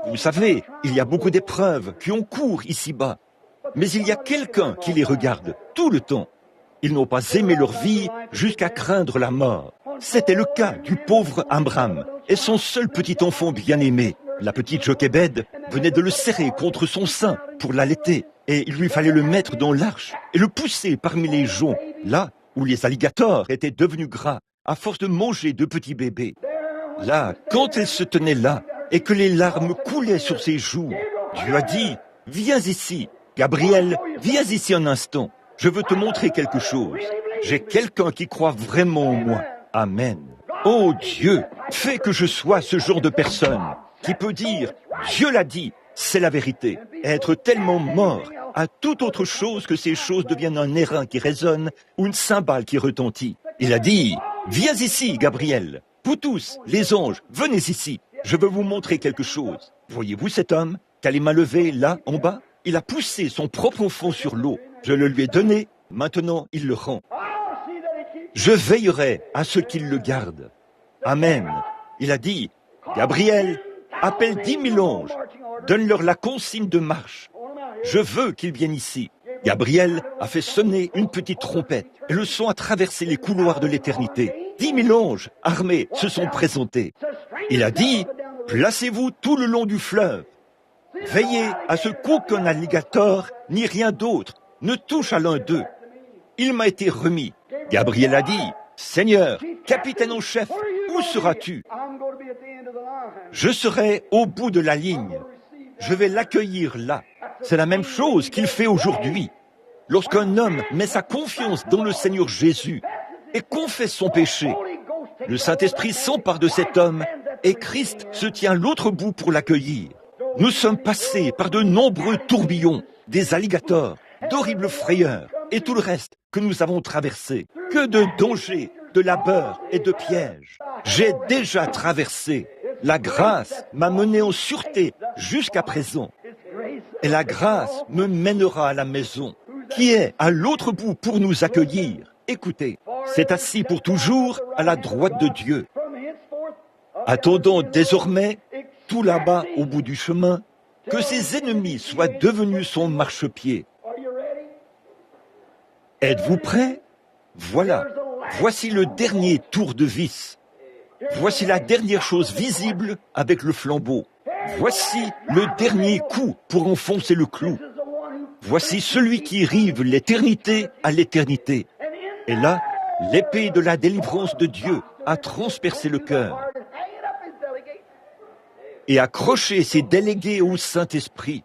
Vous savez, il y a beaucoup d'épreuves qui ont cours ici-bas, mais il y a quelqu'un qui les regarde tout le temps. Ils n'ont pas aimé leur vie jusqu'à craindre la mort. C'était le cas du pauvre Amram et son seul petit enfant bien-aimé. La petite Jochebed venait de le serrer contre son sein pour l'allaiter, et il lui fallait le mettre dans l'arche et le pousser parmi les joncs, là où les alligators étaient devenus gras à force de manger de petits bébés. Là, quand elle se tenait là, et que les larmes coulaient sur ses joues. Dieu a dit, viens ici. Gabriel, viens ici un instant. Je veux te montrer quelque chose. J'ai quelqu'un qui croit vraiment en moi. Amen. Oh Dieu, fais que je sois ce genre de personne qui peut dire, Dieu l'a dit, c'est la vérité. Être tellement mort à toute autre chose que ces choses deviennent un airain qui résonne ou une cymbale qui retentit. Il a dit, viens ici, Gabriel. Vous tous, les anges, venez ici. Je veux vous montrer quelque chose. Voyez-vous cet homme qui a les mains levées là, en bas? Il a poussé son propre enfant sur l'eau. Je le lui ai donné, maintenant il le rend. Je veillerai à ce qu'il le garde. Amen. Il a dit, Gabriel, appelle 10 000 anges, donne-leur la consigne de marche. Je veux qu'ils viennent ici. Gabriel a fait sonner une petite trompette et le son a traversé les couloirs de l'éternité. 10 000 anges armés se sont présentés. Il a dit, placez-vous tout le long du fleuve. Veillez à ce qu'aucun alligator ni rien d'autre ne touche à l'un d'eux. Il m'a été remis. Gabriel a dit, Seigneur, capitaine en chef, où seras-tu? Je serai au bout de la ligne. Je vais l'accueillir là. C'est la même chose qu'il fait aujourd'hui. Lorsqu'un homme met sa confiance dans le Seigneur Jésus et confesse son péché, le Saint-Esprit s'empare de cet homme et Christ se tient à l'autre bout pour l'accueillir. Nous sommes passés par de nombreux tourbillons, des alligators, d'horribles frayeurs et tout le reste que nous avons traversé. Que de dangers, de labeurs et de pièges. J'ai déjà traversé. La grâce m'a mené en sûreté jusqu'à présent. Et la grâce me mènera à la maison, qui est à l'autre bout pour nous accueillir. Écoutez, c'est assis pour toujours à la droite de Dieu. Attendons désormais, tout là-bas au bout du chemin, que ses ennemis soient devenus son marchepied. Êtes-vous prêts? Voilà, voici le dernier tour de vis. Voici la dernière chose visible avec le flambeau. Voici le dernier coup pour enfoncer le clou. Voici celui qui rive l'éternité à l'éternité. Et là, l'épée de la délivrance de Dieu a transpercé le cœur et accroché ses délégués au Saint-Esprit.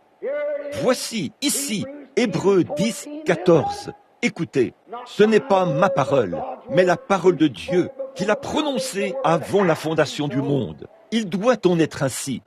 Voici ici, Hébreux 10, 14. Écoutez, ce n'est pas ma parole, mais la parole de Dieu qu'il a prononcée avant la fondation du monde. Il doit en être ainsi.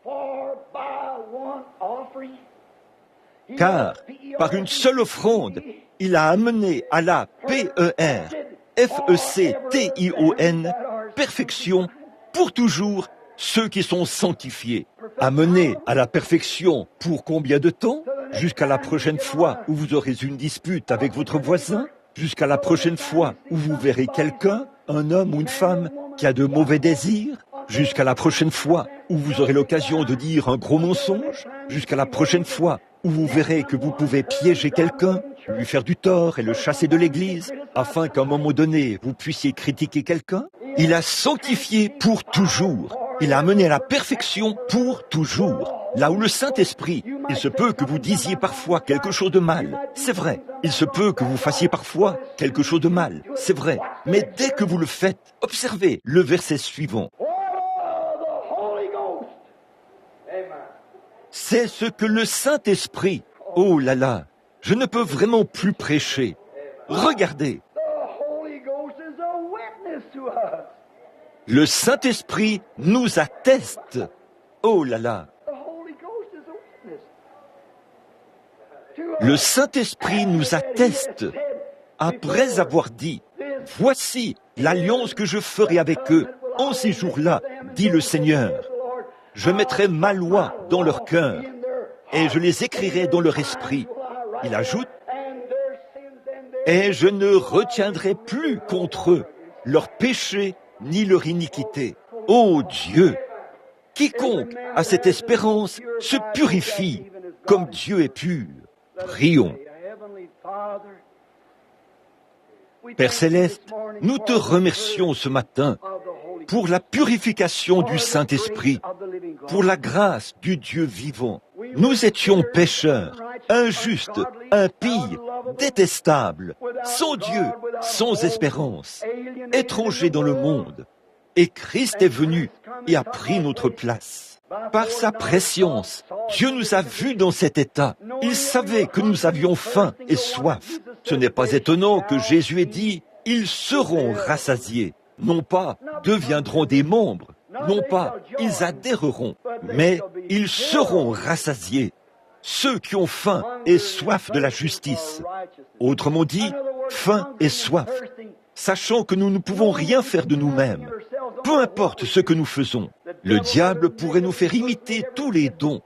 Car, par une seule offrande, il a amené à la P-E-R-F-E-C-T-I-O-N, perfection, pour toujours, ceux qui sont sanctifiés. Amené à la perfection pour combien de temps? Jusqu'à la prochaine fois où vous aurez une dispute avec votre voisin? Jusqu'à la prochaine fois où vous verrez quelqu'un, un homme ou une femme, qui a de mauvais désirs? Jusqu'à la prochaine fois où vous aurez l'occasion de dire un gros mensonge? Jusqu'à la prochaine fois où vous verrez que vous pouvez piéger quelqu'un, lui faire du tort et le chasser de l'église, afin qu'à un moment donné, vous puissiez critiquer quelqu'un? Il a sanctifié pour toujours. Il a amené à la perfection pour toujours. Là où le Saint-Esprit, il se peut que vous disiez parfois quelque chose de mal, c'est vrai. Il se peut que vous fassiez parfois quelque chose de mal, c'est vrai. Mais dès que vous le faites, observez le verset suivant. C'est ce que le Saint-Esprit, oh là là, je ne peux vraiment plus prêcher. Regardez. Le Saint-Esprit nous atteste. Oh là là. Le Saint-Esprit nous atteste après avoir dit, voici l'alliance que je ferai avec eux en ces jours-là, dit le Seigneur. Je mettrai ma loi dans leur cœur et je les écrirai dans leur esprit. Il ajoute, et je ne retiendrai plus contre eux leur péché ni leur iniquité. Ô Dieu, quiconque a cette espérance se purifie comme Dieu est pur. Prions. Père Céleste, nous te remercions ce matin pour la purification du Saint-Esprit, pour la grâce du Dieu vivant. Nous étions pécheurs, injustes, impies, détestables, sans Dieu, sans espérance, étrangers dans le monde. Et Christ est venu et a pris notre place. Par sa prescience, Dieu nous a vus dans cet état. Il savait que nous avions faim et soif. Ce n'est pas étonnant que Jésus ait dit « Ils seront rassasiés ». Non pas « deviendront des membres », non pas « ils adhéreront », mais « ils seront rassasiés ». Ceux qui ont faim et soif de la justice. Autrement dit, faim et soif, sachant que nous ne pouvons rien faire de nous-mêmes. Peu importe ce que nous faisons, le diable pourrait nous faire imiter tous les dons.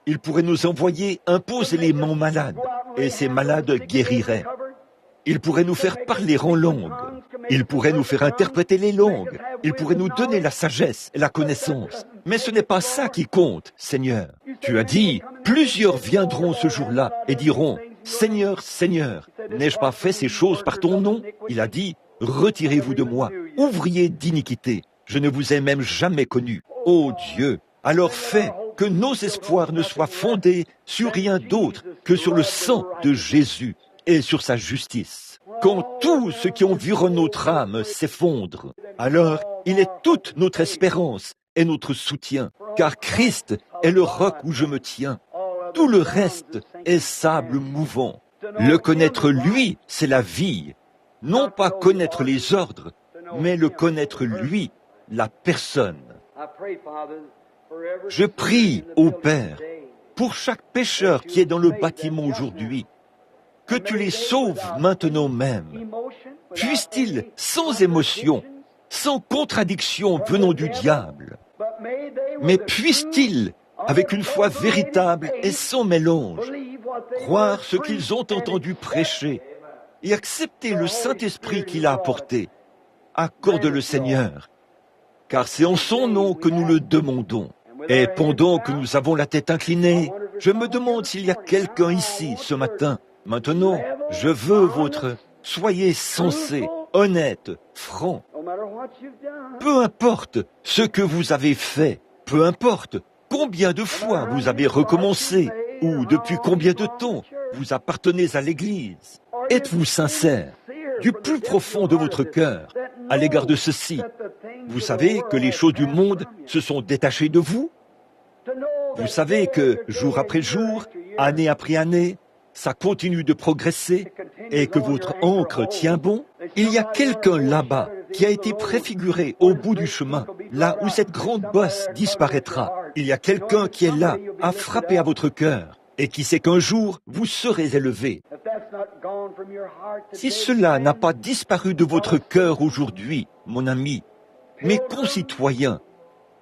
Il pourrait nous envoyer imposer les mains malades, et ces malades guériraient. Il pourrait nous faire parler en langue. Il pourrait nous faire interpréter les langues. Il pourrait nous donner la sagesse et la connaissance. Mais ce n'est pas ça qui compte, Seigneur. Tu as dit, plusieurs viendront ce jour-là et diront, Seigneur, Seigneur, n'ai-je pas fait ces choses par ton nom? Il a dit, retirez-vous de moi, ouvriers d'iniquité. Je ne vous ai même jamais connu. Ô Dieu, alors fais que nos espoirs ne soient fondés sur rien d'autre que sur le sang de Jésus et sur sa justice. Quand tout ce qui environne notre âme s'effondre, alors il est toute notre espérance et notre soutien, car Christ est le roc où je me tiens. Tout le reste est sable mouvant. Le connaître lui, c'est la vie. Non pas connaître les ordres, mais le connaître lui, la personne. Je prie au Père pour chaque pécheur qui est dans le bâtiment aujourd'hui, que tu les sauves maintenant même. Puisse-t-il, sans émotion, sans contradiction venant du diable, mais puisse-t-il, avec une foi véritable et sans mélange, croire ce qu'ils ont entendu prêcher et accepter le Saint-Esprit qu'il a apporté. Accorde-le, Seigneur, car c'est en son nom que nous le demandons. Et pendant que nous avons la tête inclinée, je me demande s'il y a quelqu'un ici ce matin. Maintenant, je veux votre... Soyez sensé, honnête, franc. Peu importe ce que vous avez fait, peu importe combien de fois vous avez recommencé, ou depuis combien de temps vous appartenez à l'Église. Êtes-vous sincère, du plus profond de votre cœur, à l'égard de ceci? Vous savez que les choses du monde se sont détachées de vous? Vous savez que, jour après jour, année après année, ça continue de progresser et que votre encre tient bon? Il y a quelqu'un là-bas qui a été préfiguré au bout du chemin, là où cette grande bosse disparaîtra. Il y a quelqu'un qui est là, à frapper à votre cœur, et qui sait qu'un jour, vous serez élevé. Si cela n'a pas disparu de votre cœur aujourd'hui, mon ami, mes concitoyens,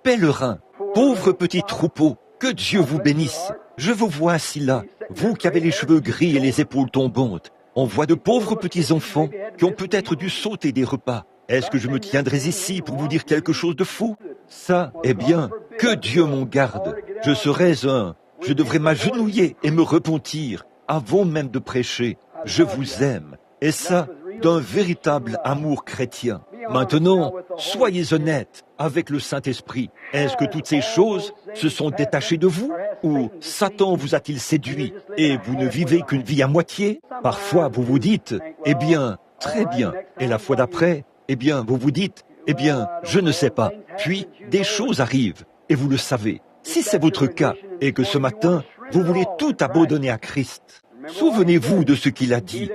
pèlerins, pauvres petits troupeaux, que Dieu vous bénisse. Je vous vois assis là, vous qui avez les cheveux gris et les épaules tombantes. On voit de pauvres petits enfants qui ont peut-être dû sauter des repas. Est-ce que je me tiendrais ici pour vous dire quelque chose de faux? Ça, eh bien, que Dieu m'en garde. Je devrais m'agenouiller et me repentir avant même de prêcher. Je vous aime. Et ça, d'un véritable amour chrétien. Maintenant, soyez honnêtes avec le Saint-Esprit. Est-ce que toutes ces choses se sont détachées de vous? Ou Satan vous a-t-il séduit et vous ne vivez qu'une vie à moitié? Parfois, vous vous dites, eh bien, très bien. Et la fois d'après, eh bien, vous vous dites, eh bien, je ne sais pas. Puis, des choses arrivent, et vous le savez. Si c'est votre cas, et que ce matin, vous voulez tout abandonner à Christ, souvenez-vous de ce qu'il a dit.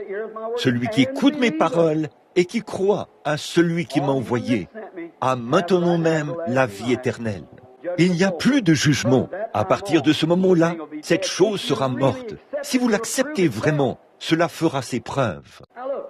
Celui qui écoute mes paroles et qui croit à celui qui m'a envoyé a maintenant même la vie éternelle. Il n'y a plus de jugement. À partir de ce moment-là, cette chose sera morte. Si vous l'acceptez vraiment, cela fera ses preuves.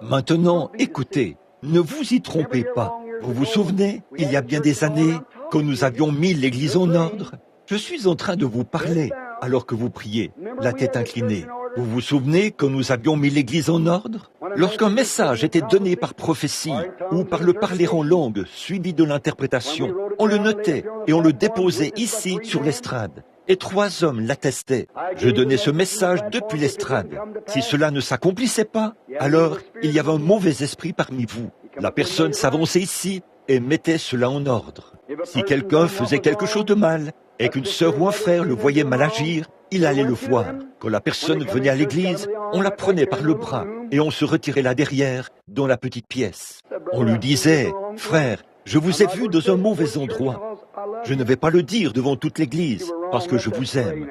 Maintenant, écoutez, ne vous y trompez pas. Vous vous souvenez, il y a bien des années, quand nous avions mis l'Église en ordre, je suis en train de vous parler alors que vous priez, la tête inclinée. Vous vous souvenez quand nous avions mis l'Église en ordre? Lorsqu'un message était donné par prophétie ou par le parler en langue suivi de l'interprétation, on le notait et on le déposait ici sur l'estrade. Et 3 hommes l'attestaient. Je donnais ce message depuis l'estrade. Si cela ne s'accomplissait pas, alors il y avait un mauvais esprit parmi vous. La personne s'avançait ici et mettait cela en ordre. Si quelqu'un faisait quelque chose de mal et qu'une sœur ou un frère le voyait mal agir, il allait le voir. Quand la personne venait à l'église, on la prenait par le bras et on se retirait là derrière, dans la petite pièce. On lui disait, « Frère, je vous ai vu dans un mauvais endroit. Je ne vais pas le dire devant toute l'Église, parce que je vous aime.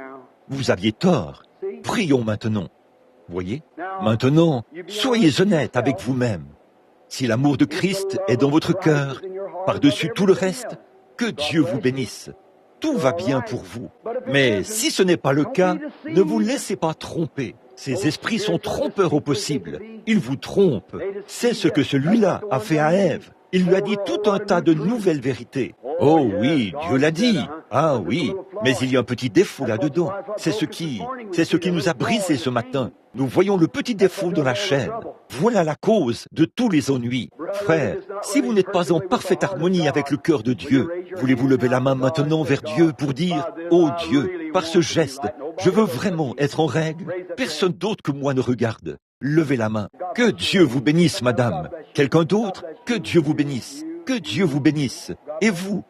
Vous aviez tort. Prions maintenant. Voyez? Maintenant, soyez honnête avec vous-même. Si l'amour de Christ est dans votre cœur, par-dessus tout le reste, que Dieu vous bénisse. Tout va bien pour vous. Mais si ce n'est pas le cas, ne vous laissez pas tromper. Ces esprits sont trompeurs au possible. Ils vous trompent. C'est ce que celui-là a fait à Ève. Il lui a dit tout un tas de nouvelles vérités. Oh oui, Dieu l'a dit. Ah oui, mais il y a un petit défaut là-dedans. C'est ce qui nous a brisés ce matin. Nous voyons le petit défaut dans la chaîne. Voilà la cause de tous les ennuis. Frère, si vous n'êtes pas en parfaite harmonie avec le cœur de Dieu, voulez-vous lever la main maintenant vers Dieu pour dire « Oh Dieu, par ce geste, je veux vraiment être en règle. Personne d'autre que moi ne regarde. » Levez la main. Que Dieu vous bénisse, madame. Quelqu'un d'autre? Que Dieu vous bénisse. Que Dieu vous bénisse. Et vous,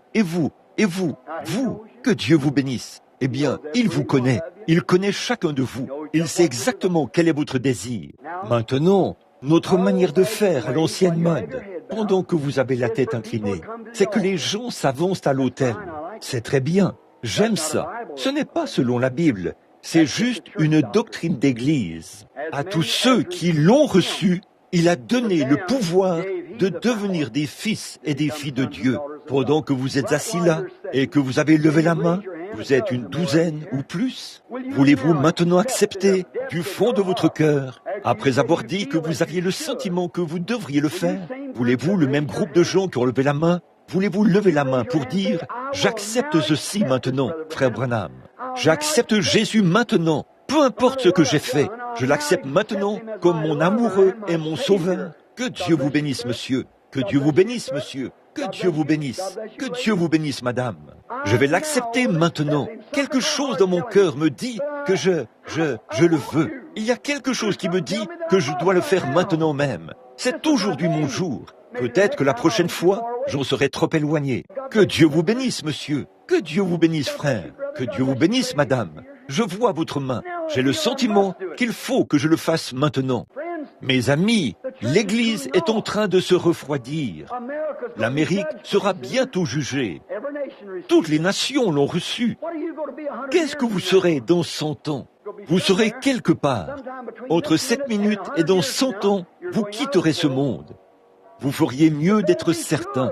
que Dieu vous bénisse. Eh bien, il vous connaît. Il connaît chacun de vous. Il sait exactement quel est votre désir. Maintenant, notre manière de faire à l'ancienne mode, pendant que vous avez la tête inclinée, c'est que les gens s'avancent à l'autel. C'est très bien. J'aime ça. Ce n'est pas selon la Bible. C'est juste une doctrine d'Église. À tous ceux qui l'ont reçu, il a donné le pouvoir de devenir des fils et des filles de Dieu. Pendant que vous êtes assis là et que vous avez levé la main, vous êtes une douzaine ou plus. Voulez-vous maintenant accepter du fond de votre cœur, après avoir dit que vous aviez le sentiment que vous devriez le faire? Voulez-vous le même groupe de gens qui ont levé la main? Voulez-vous lever la main pour dire « J'accepte ceci maintenant, frère Branham. J'accepte Jésus maintenant, peu importe ce que j'ai fait. Je l'accepte maintenant comme mon amoureux et mon sauveur. » Que Dieu vous bénisse, monsieur. Que Dieu vous bénisse, monsieur. Que Dieu vous bénisse. Que Dieu vous bénisse, madame. Je vais l'accepter maintenant. Quelque chose dans mon cœur me dit que je le veux. Il y a quelque chose qui me dit que je dois le faire maintenant même. C'est aujourd'hui mon jour. Peut-être que la prochaine fois, j'en serai trop éloigné. Que Dieu vous bénisse, monsieur. Que Dieu vous bénisse, frère. Que Dieu vous bénisse, madame. Je vois votre main. J'ai le sentiment qu'il faut que je le fasse maintenant. Mes amis, l'Église est en train de se refroidir. L'Amérique sera bientôt jugée. Toutes les nations l'ont reçu. Qu'est-ce que vous serez dans 100 ans? Vous serez quelque part. Entre 7 minutes et dans 100 ans, vous quitterez ce monde. Vous feriez mieux d'être certain.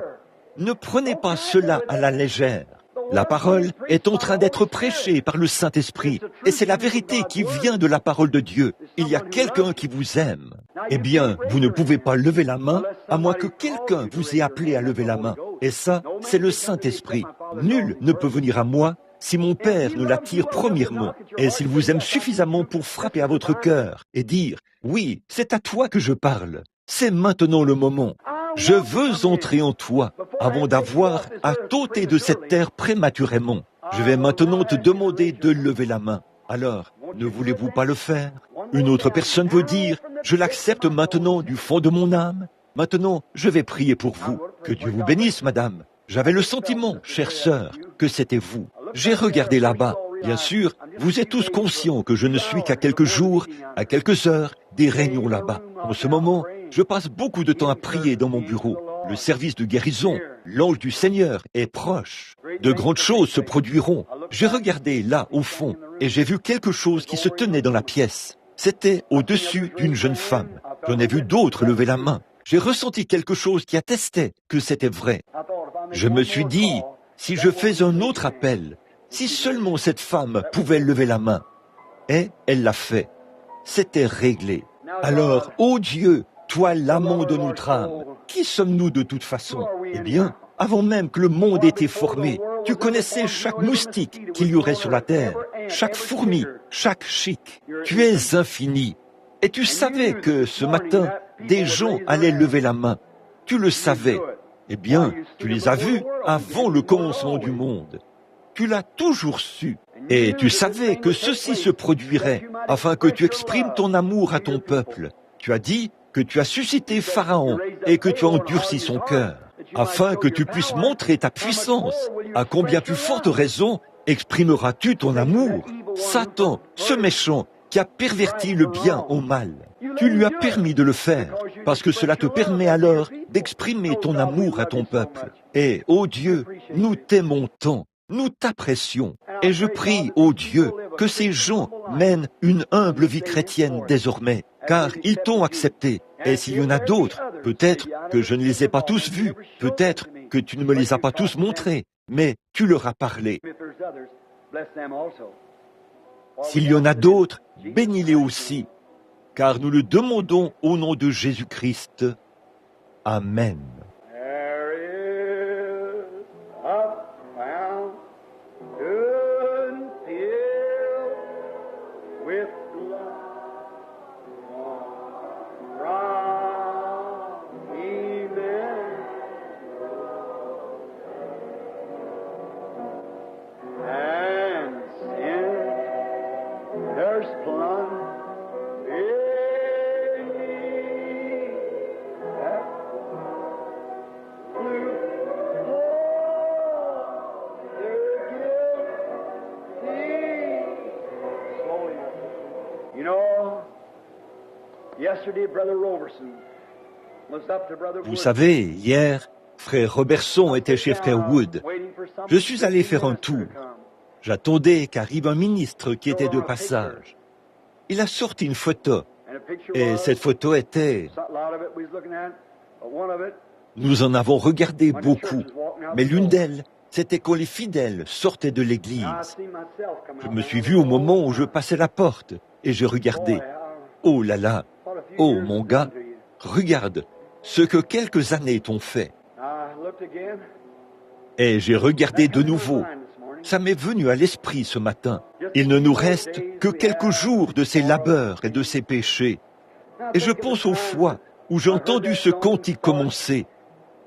Ne prenez pas cela à la légère. La parole est en train d'être prêchée par le Saint-Esprit, et c'est la vérité qui vient de la parole de Dieu. Il y a quelqu'un qui vous aime. Eh bien, vous ne pouvez pas lever la main, à moins que quelqu'un vous ait appelé à lever la main. Et ça, c'est le Saint-Esprit. Nul ne peut venir à moi si mon Père ne l'attire premièrement, et s'il vous aime suffisamment pour frapper à votre cœur et dire « Oui, c'est à toi que je parle. C'est maintenant le moment. Je veux entrer en toi avant d'avoir à t'ôter de cette terre prématurément. Je vais maintenant te demander de lever la main. Alors, ne voulez-vous pas le faire? Une autre personne veut dire, je l'accepte maintenant du fond de mon âme. Maintenant, je vais prier pour vous. Que Dieu vous bénisse, madame. J'avais le sentiment, chère sœur, que c'était vous. J'ai regardé là-bas. Bien sûr, vous êtes tous conscients que je ne suis qu'à quelques jours, à quelques heures, des réunions là-bas. En ce moment, je passe beaucoup de temps à prier dans mon bureau. Le service de guérison, l'ange du Seigneur est proche. De grandes choses se produiront. J'ai regardé là, au fond, et j'ai vu quelque chose qui se tenait dans la pièce. C'était au-dessus d'une jeune femme. J'en ai vu d'autres lever la main. J'ai ressenti quelque chose qui attestait que c'était vrai. Je me suis dit, si je fais un autre appel, si seulement cette femme pouvait lever la main. Et elle l'a fait. C'était réglé. Alors, ô Dieu, toi l'amant de notre âme, qui sommes-nous de toute façon? Eh bien, avant même que le monde ait été formé, tu connaissais chaque moustique qu'il y aurait sur la terre, chaque fourmi, chaque chic. Tu es infini. Et tu savais que ce matin, des gens allaient lever la main. Tu le savais. Eh bien, tu les as vus avant le commencement du monde. Tu l'as toujours su. Et tu savais que ceci se produirait afin que tu exprimes ton amour à ton peuple. Tu as dit que tu as suscité Pharaon et que tu as endurci son cœur, afin que tu puisses montrer ta puissance. À combien plus forte raison exprimeras-tu ton amour? Satan, ce méchant qui a perverti le bien au mal. Tu lui as permis de le faire, parce que cela te permet alors d'exprimer ton amour à ton peuple. Et, ô Dieu, nous t'aimons tant, nous t'apprécions. Et je prie, ô Dieu, que ces gens mènent une humble vie chrétienne désormais, car ils t'ont accepté. Et s'il y en a d'autres, peut-être que je ne les ai pas tous vus, peut-être que tu ne me les as pas tous montrés, mais tu leur as parlé. S'il y en a d'autres, bénis-les aussi, car nous le demandons au nom de Jésus-Christ. Amen. Vous savez, hier, frère Robertson était chez frère Wood. Je suis allé faire un tour. J'attendais qu'arrive un ministre qui était de passage. Il a sorti une photo. Et cette photo était... Nous en avons regardé beaucoup. Mais l'une d'elles, c'était quand les fidèles sortaient de l'église. Je me suis vu au moment où je passais la porte. Et je regardais. Oh là là! Oh mon gars, regarde ce que quelques années t'ont fait. Et j'ai regardé de nouveau. Ça m'est venu à l'esprit ce matin. Il ne nous reste que quelques jours de ces labeurs et de ces péchés. Et je pense aux fois où j'ai entendu ce cantique commencer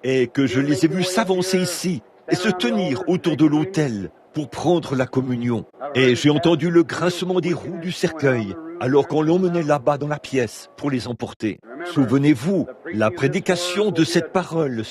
et que je les ai vus s'avancer ici et se tenir autour de l'autel pour prendre la communion. Et j'ai entendu le grincement des roues du cercueil alors qu'on l'emmenait là-bas dans la pièce pour les emporter. Souvenez-vous, la prédication de cette parole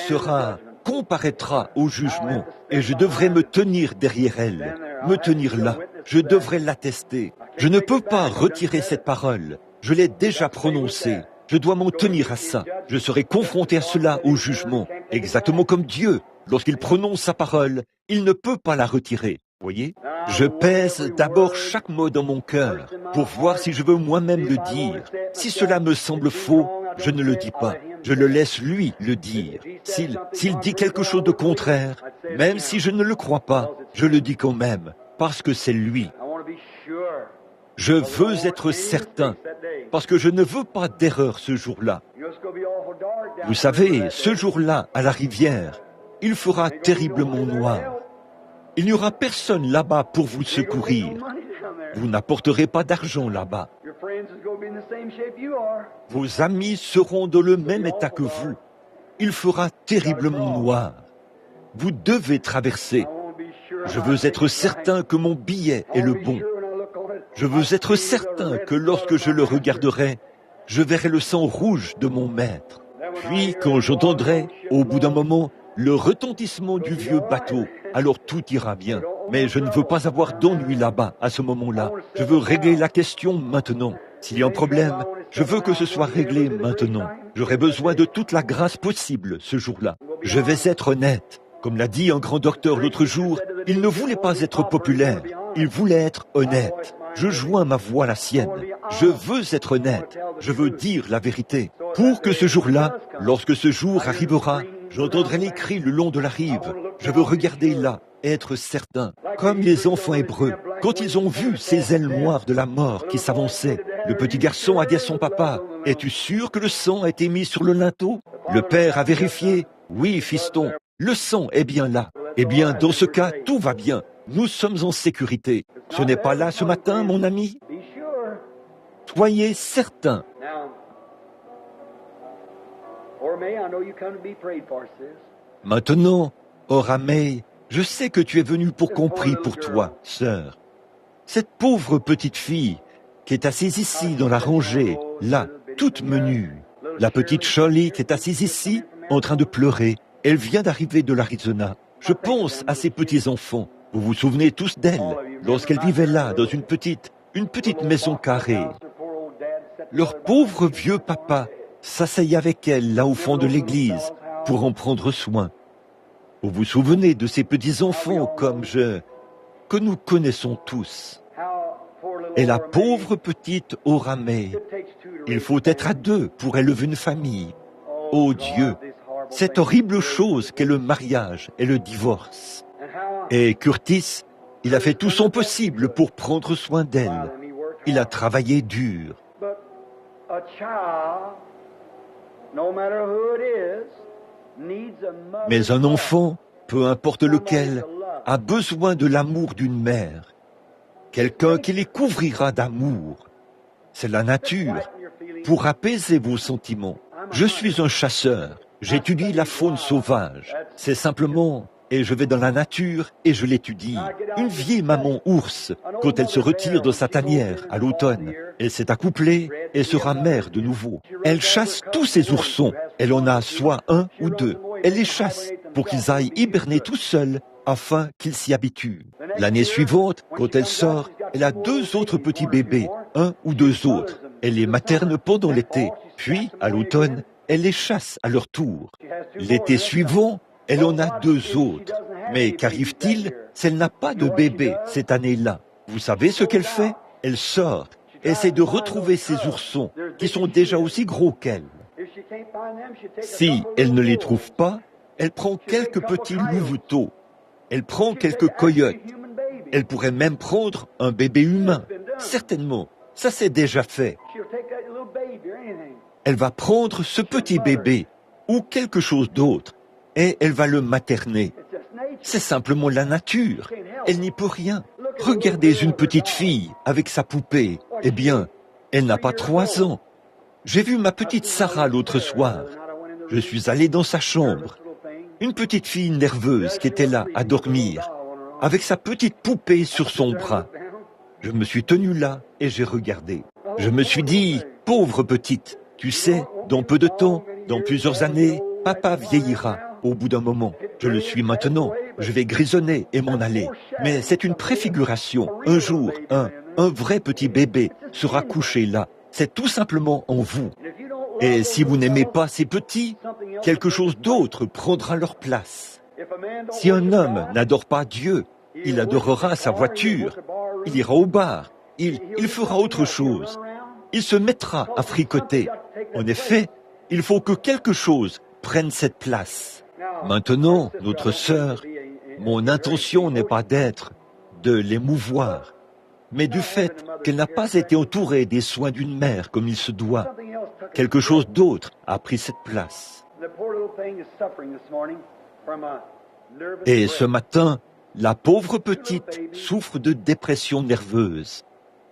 comparaîtra au jugement et je devrais me tenir derrière elle, me tenir là. Je devrais l'attester. Je ne peux pas retirer cette parole. Je l'ai déjà prononcée. Je dois m'en tenir à ça. Je serai confronté à cela au jugement, exactement comme Dieu. Lorsqu'il prononce sa parole, il ne peut pas la retirer. Voyez, je pèse d'abord chaque mot dans mon cœur pour voir si je veux moi-même le dire. Si cela me semble faux, je ne le dis pas. Je le laisse lui le dire. S'il dit quelque chose de contraire, même si je ne le crois pas, je le dis quand même, parce que c'est lui. Je veux être certain, parce que je ne veux pas d'erreur ce jour-là. Vous savez, ce jour-là, à la rivière, il fera terriblement noir. Il n'y aura personne là-bas pour vous secourir. Vous n'apporterez pas d'argent là-bas. Vos amis seront dans le même état que vous. Il fera terriblement noir. Vous devez traverser. Je veux être certain que mon billet est le bon. Je veux être certain que lorsque je le regarderai, je verrai le sang rouge de mon maître. Puis, quand j'entendrai, au bout d'un moment, le retentissement du vieux bateau, alors tout ira bien. Mais je ne veux pas avoir d'ennui là-bas, à ce moment-là. Je veux régler la question maintenant. S'il y a un problème, je veux que ce soit réglé maintenant. J'aurai besoin de toute la grâce possible ce jour-là. Je vais être honnête. Comme l'a dit un grand docteur l'autre jour, il ne voulait pas être populaire. Il voulait être honnête. Je joins ma voix à la sienne. Je veux être honnête. Je veux dire la vérité. Pour que ce jour-là, lorsque ce jour arrivera, j'entendrai les cris le long de la rive. Je veux regarder là, être certain. Comme les enfants hébreux, quand ils ont vu ces ailes noires de la mort qui s'avançaient, le petit garçon a dit à son papa, « Es-tu sûr que le sang a été mis sur le linteau ?» Le père a vérifié, « Oui, fiston, le sang est bien là. » Eh bien, dans ce cas, tout va bien. Nous sommes en sécurité. Ce n'est pas là ce matin, mon ami? Soyez certain. Maintenant, Oramei, je sais que tu es venu pour qu'on prie pour toi, sœur. Cette pauvre petite fille qui est assise ici dans la rangée, là, toute menue. La petite Shirley qui est assise ici, en train de pleurer. Elle vient d'arriver de l'Arizona. Je pense à ces petits-enfants. Vous vous souvenez tous d'elle, lorsqu'elle vivait là, dans une petite maison carrée. Leur pauvre vieux papa s'asseyait avec elle là au fond de l'église, pour en prendre soin. Vous vous souvenez de ces petits-enfants que nous connaissons tous. Et la pauvre petite Oramé, il faut être à deux pour élever une famille. Oh Dieu, cette horrible chose qu'est le mariage et le divorce. Et Curtis, il a fait tout son possible pour prendre soin d'elle. Il a travaillé dur. Mais un enfant, peu importe lequel, a besoin de l'amour d'une mère. Quelqu'un qui les couvrira d'amour. C'est la nature. Pour apaiser vos sentiments, je suis un chasseur. J'étudie la faune sauvage. C'est simplement... Et je vais dans la nature et je l'étudie. Une vieille maman ours, quand elle se retire de sa tanière à l'automne, elle s'est accouplée et sera mère de nouveau. Elle chasse tous ses oursons. Elle en a soit un ou deux. Elle les chasse pour qu'ils aillent hiberner tout seuls afin qu'ils s'y habituent. L'année suivante, quand elle sort, elle a 2 autres petits bébés, 1 ou 2 autres. Elle les materne pendant l'été. Puis, à l'automne, elle les chasse à leur tour. L'été suivant, elle en a 2 autres. Mais qu'arrive-t-il si elle n'a pas de bébé cette année-là? Vous savez ce qu'elle fait? Elle sort, essaie de retrouver ses oursons, qui sont déjà aussi gros qu'elle. Si elle ne les trouve pas, elle prend quelques petits louveteaux. Elle prend quelques coyotes. Elle pourrait même prendre un bébé humain. Certainement, ça c'est déjà fait. Elle va prendre ce petit bébé, ou quelque chose d'autre, et elle va le materner. C'est simplement la nature. Elle n'y peut rien. Regardez une petite fille avec sa poupée. Eh bien, elle n'a pas 3 ans. J'ai vu ma petite Sarah l'autre soir. Je suis allé dans sa chambre. Une petite fille nerveuse qui était là à dormir, avec sa petite poupée sur son bras. Je me suis tenu là et j'ai regardé. Je me suis dit, pauvre petite, tu sais, dans peu de temps, dans plusieurs années, papa vieillira. Au bout d'un moment, je le suis maintenant, je vais grisonner et m'en aller. Mais c'est une préfiguration. Un jour, un vrai petit bébé sera couché là. C'est tout simplement en vous. Et si vous n'aimez pas ces petits, quelque chose d'autre prendra leur place. Si un homme n'adore pas Dieu, il adorera sa voiture, il ira au bar, il fera autre chose. Il se mettra à fricoter. En effet, il faut que quelque chose prenne cette place. Maintenant, notre sœur, mon intention n'est pas de l'émouvoir, mais du fait qu'elle n'a pas été entourée des soins d'une mère comme il se doit. Quelque chose d'autre a pris cette place. Et ce matin, la pauvre petite souffre de dépression nerveuse.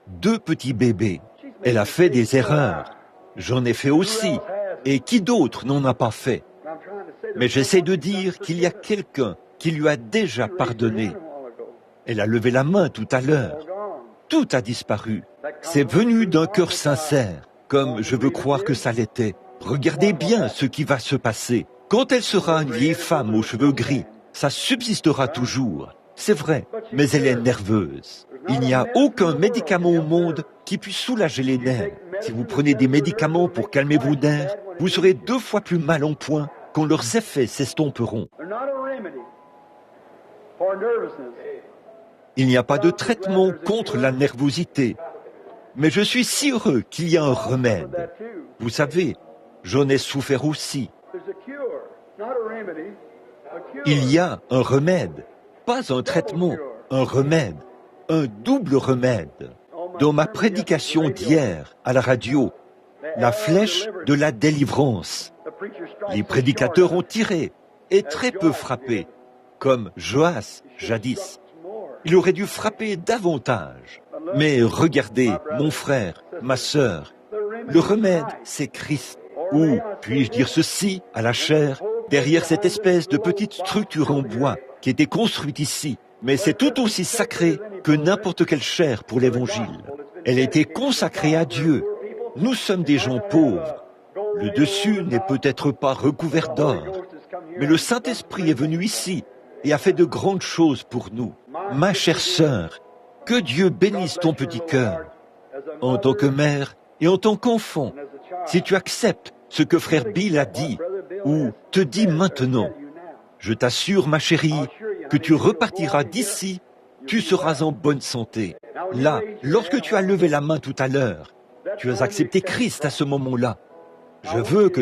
2 petits bébés. Elle a fait des erreurs. J'en ai fait aussi. Et qui d'autre n'en a pas fait? Mais j'essaie de dire qu'il y a quelqu'un qui lui a déjà pardonné. Elle a levé la main tout à l'heure. Tout a disparu. C'est venu d'un cœur sincère, comme je veux croire que ça l'était. Regardez bien ce qui va se passer. Quand elle sera une vieille femme aux cheveux gris, ça subsistera toujours. C'est vrai, mais elle est nerveuse. Il n'y a aucun médicament au monde qui puisse soulager les nerfs. Si vous prenez des médicaments pour calmer vos nerfs, vous serez 2 fois plus mal en point quand leurs effets s'estomperont. Il n'y a pas de traitement contre la nervosité. Mais je suis si heureux qu'il y a un remède. Vous savez, j'en ai souffert aussi. Il y a un remède, pas un traitement, un remède, un double remède. Dans ma prédication d'hier à la radio, la flèche de la délivrance. Les prédicateurs ont tiré et très peu frappé, comme Joas jadis. Il aurait dû frapper davantage. Mais regardez, mon frère, ma sœur, le remède, c'est Christ. Ou, puis-je dire ceci, à la chair, derrière cette espèce de petite structure en bois qui était construite ici, mais c'est tout aussi sacré que n'importe quelle chair pour l'Évangile. Elle a été consacrée à Dieu. Nous sommes des gens pauvres. Le dessus n'est peut-être pas recouvert d'or, mais le Saint-Esprit est venu ici et a fait de grandes choses pour nous. Ma chère sœur, que Dieu bénisse ton petit cœur, en tant que mère et en tant qu'enfant. Si tu acceptes ce que frère Bill a dit, ou te dit maintenant, je t'assure, ma chérie, que tu repartiras d'ici, tu seras en bonne santé. Là, lorsque tu as levé la main tout à l'heure, tu as accepté Christ à ce moment-là. Je veux que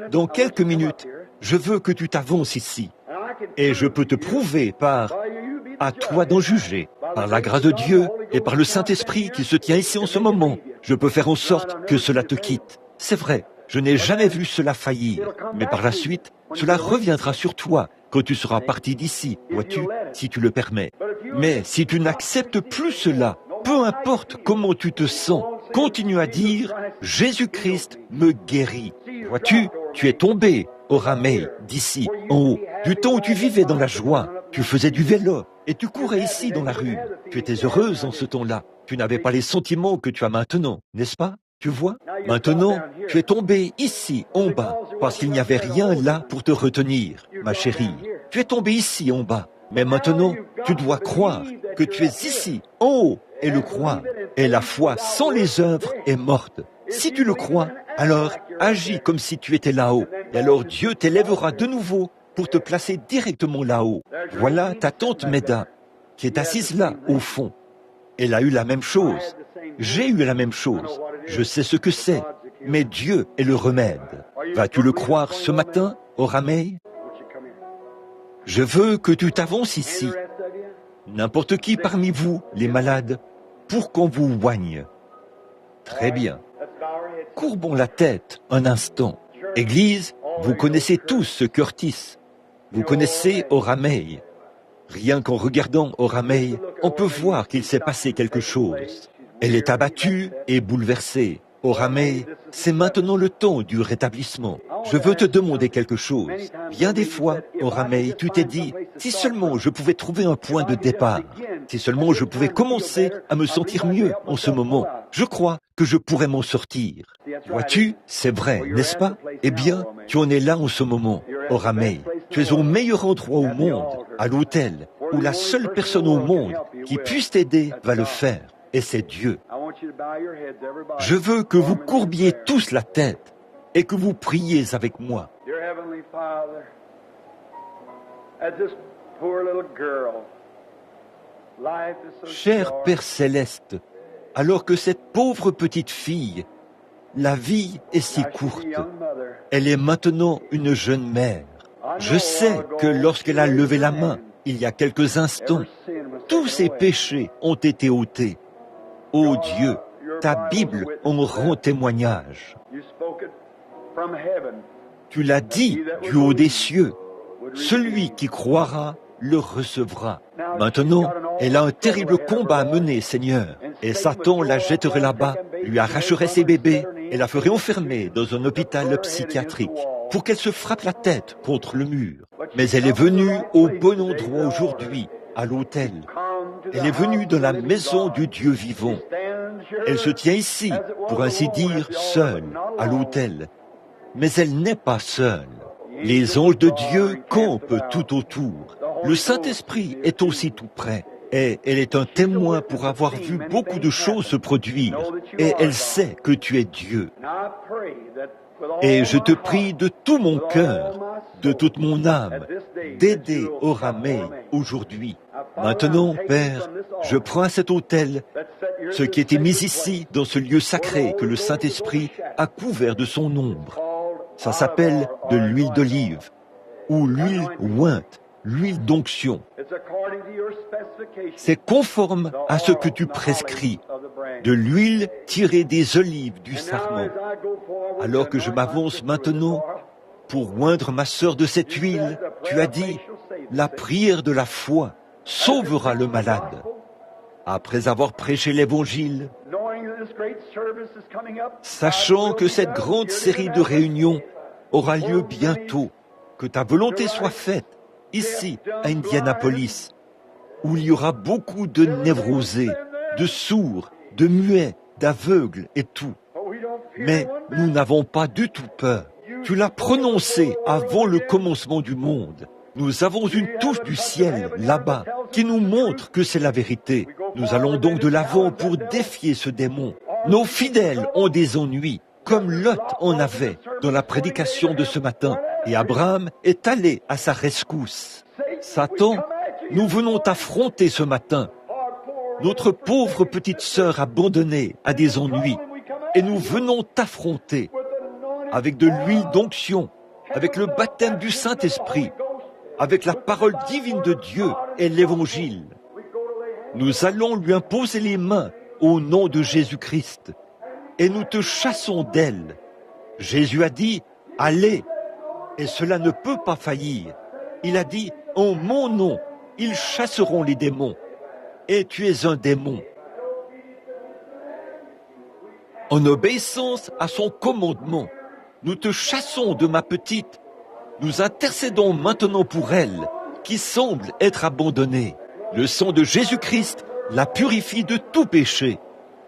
dans quelques minutes, je veux que tu t'avances ici. Et je peux te prouver à toi d'en juger, par la grâce de Dieu et par le Saint-Esprit qui se tient ici en ce moment. Je peux faire en sorte que cela te quitte. C'est vrai, je n'ai jamais vu cela faillir, mais par la suite, cela reviendra sur toi quand tu seras parti d'ici, vois-tu, si tu le permets. Mais si tu n'acceptes plus cela, peu importe comment tu te sens, continue à dire « Jésus-Christ me guérit ». Vois-tu, tu es tombé au Ramey, d'ici, en haut, du temps où tu vivais dans la joie, tu faisais du vélo et tu courais ici dans la rue. Tu étais heureuse en ce temps-là. Tu n'avais pas les sentiments que tu as maintenant, n'est-ce pas? Tu vois? Maintenant, tu es tombé ici, en bas, parce qu'il n'y avait rien là pour te retenir, ma chérie. Tu es tombé ici, en bas. Mais maintenant, tu dois croire que tu es ici, en haut, et le croire. Et la foi sans les œuvres est morte. Si tu le crois, alors agis comme si tu étais là-haut. Et alors Dieu t'élèvera de nouveau pour te placer directement là-haut. Voilà ta tante Meda, qui est assise là, au fond. Elle a eu la même chose. J'ai eu la même chose. Je sais ce que c'est, mais Dieu est le remède. Vas-tu le croire ce matin, au Ramey? Je veux que tu t'avances ici. N'importe qui parmi vous, les malades, pour qu'on vous oigne. Très bien. Courbons la tête un instant. Église, vous connaissez tous ce Curtis. Vous connaissez au Ramey. Rien qu'en regardant au Ramey, on peut voir qu'il s'est passé quelque chose. Elle est abattue et bouleversée. Au Ramey, c'est maintenant le temps du rétablissement. Je veux te demander quelque chose. Bien des fois, au Ramey, tu t'es dit, si seulement je pouvais trouver un point de départ, si seulement je pouvais commencer à me sentir mieux en ce moment, je crois que je pourrais m'en sortir. Vois-tu, c'est vrai, n'est-ce pas? Eh bien, tu en es là en ce moment, au Ramey. Tu es au meilleur endroit au monde, à l'autel, où la seule personne au monde qui puisse t'aider va le faire. Et c'est Dieu. Je veux que vous courbiez tous la tête et que vous priez avec moi. Cher Père Céleste, alors que cette pauvre petite fille, la vie est si courte, elle est maintenant une jeune mère. Je sais que lorsqu'elle a levé la main, il y a quelques instants, tous ses péchés ont été ôtés. Ô Dieu, ta Bible en rend témoignage. Tu l'as dit du haut des cieux, celui qui croira le recevra. Maintenant, elle a un terrible combat à mener, Seigneur, et Satan la jetterait là-bas, lui arracherait ses bébés et la ferait enfermer dans un hôpital psychiatrique pour qu'elle se frappe la tête contre le mur. Mais elle est venue au bon endroit aujourd'hui, à l'autel. Elle est venue dans la maison du Dieu vivant. Elle se tient ici, pour ainsi dire, seule, à l'autel. Mais elle n'est pas seule. Les anges de Dieu campent tout autour. Le Saint-Esprit est aussi tout près. Et elle est un témoin pour avoir vu beaucoup de choses se produire. Et elle sait que tu es Dieu. Et je te prie de tout mon cœur, de toute mon âme, d'aider au Ramey aujourd'hui. Maintenant, Père, je prends à cet autel ce qui était mis ici dans ce lieu sacré que le Saint-Esprit a couvert de son ombre. Ça s'appelle de l'huile d'olive ou l'huile ointe, l'huile d'onction. C'est conforme à ce que tu prescris, de l'huile tirée des olives du sarment. Alors que je m'avance maintenant pour oindre ma sœur de cette huile, tu as dit, la prière de la foi sauvera le malade. Après avoir prêché l'Évangile, sachant que cette grande série de réunions aura lieu bientôt, que ta volonté soit faite ici, à Indianapolis, où il y aura beaucoup de névrosés, de sourds, de muets, d'aveugles et tout. Mais nous n'avons pas du tout peur. Tu l'as prononcé avant le commencement du monde. Nous avons une touche du ciel, là-bas, qui nous montre que c'est la vérité. Nous allons donc de l'avant pour défier ce démon. Nos fidèles ont des ennuis, comme Lot en avait dans la prédication de ce matin. Et Abraham est allé à sa rescousse. Satan, nous venons t'affronter ce matin. Notre pauvre petite sœur abandonnée a des ennuis. Et nous venons t'affronter avec de l'huile d'onction, avec le baptême du Saint-Esprit, avec la parole divine de Dieu et l'Évangile. Nous allons lui imposer les mains au nom de Jésus-Christ et nous te chassons d'elle. Jésus a dit, allez, et cela ne peut pas faillir. Il a dit, en mon nom, ils chasseront les démons. Et tu es un démon. En obéissance à son commandement, nous te chassons de ma petite. Nous intercédons maintenant pour elle, qui semble être abandonnée. Le sang de Jésus-Christ la purifie de tout péché.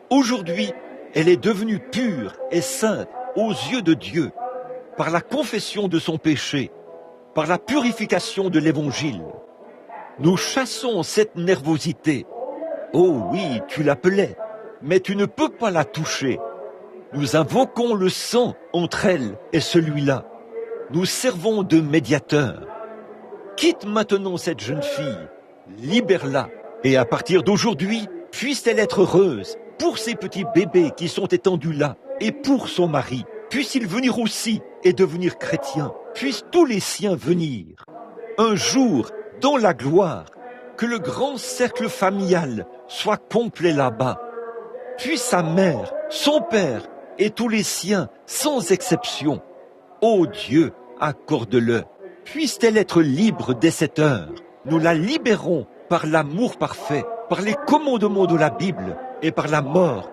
Aujourd'hui, elle est devenue pure et sainte aux yeux de Dieu, par la confession de son péché, par la purification de l'Évangile. Nous chassons cette nervosité. Oh oui, tu l'appelais, mais tu ne peux pas la toucher. Nous invoquons le sang entre elle et celui-là. Nous servons de médiateur. Quitte maintenant cette jeune fille, libère-la. Et à partir d'aujourd'hui, puisse-t-elle être heureuse pour ces petits bébés qui sont étendus là et pour son mari. Puisse-il venir aussi et devenir chrétien. Puissent tous les siens venir. Un jour, dans la gloire, que le grand cercle familial soit complet là-bas. Puis sa mère, son père et tous les siens, sans exception. Ô Dieu, accorde-le. Puisse-t-elle être libre dès cette heure. Nous la libérons par l'amour parfait, par les commandements de la Bible et par la mort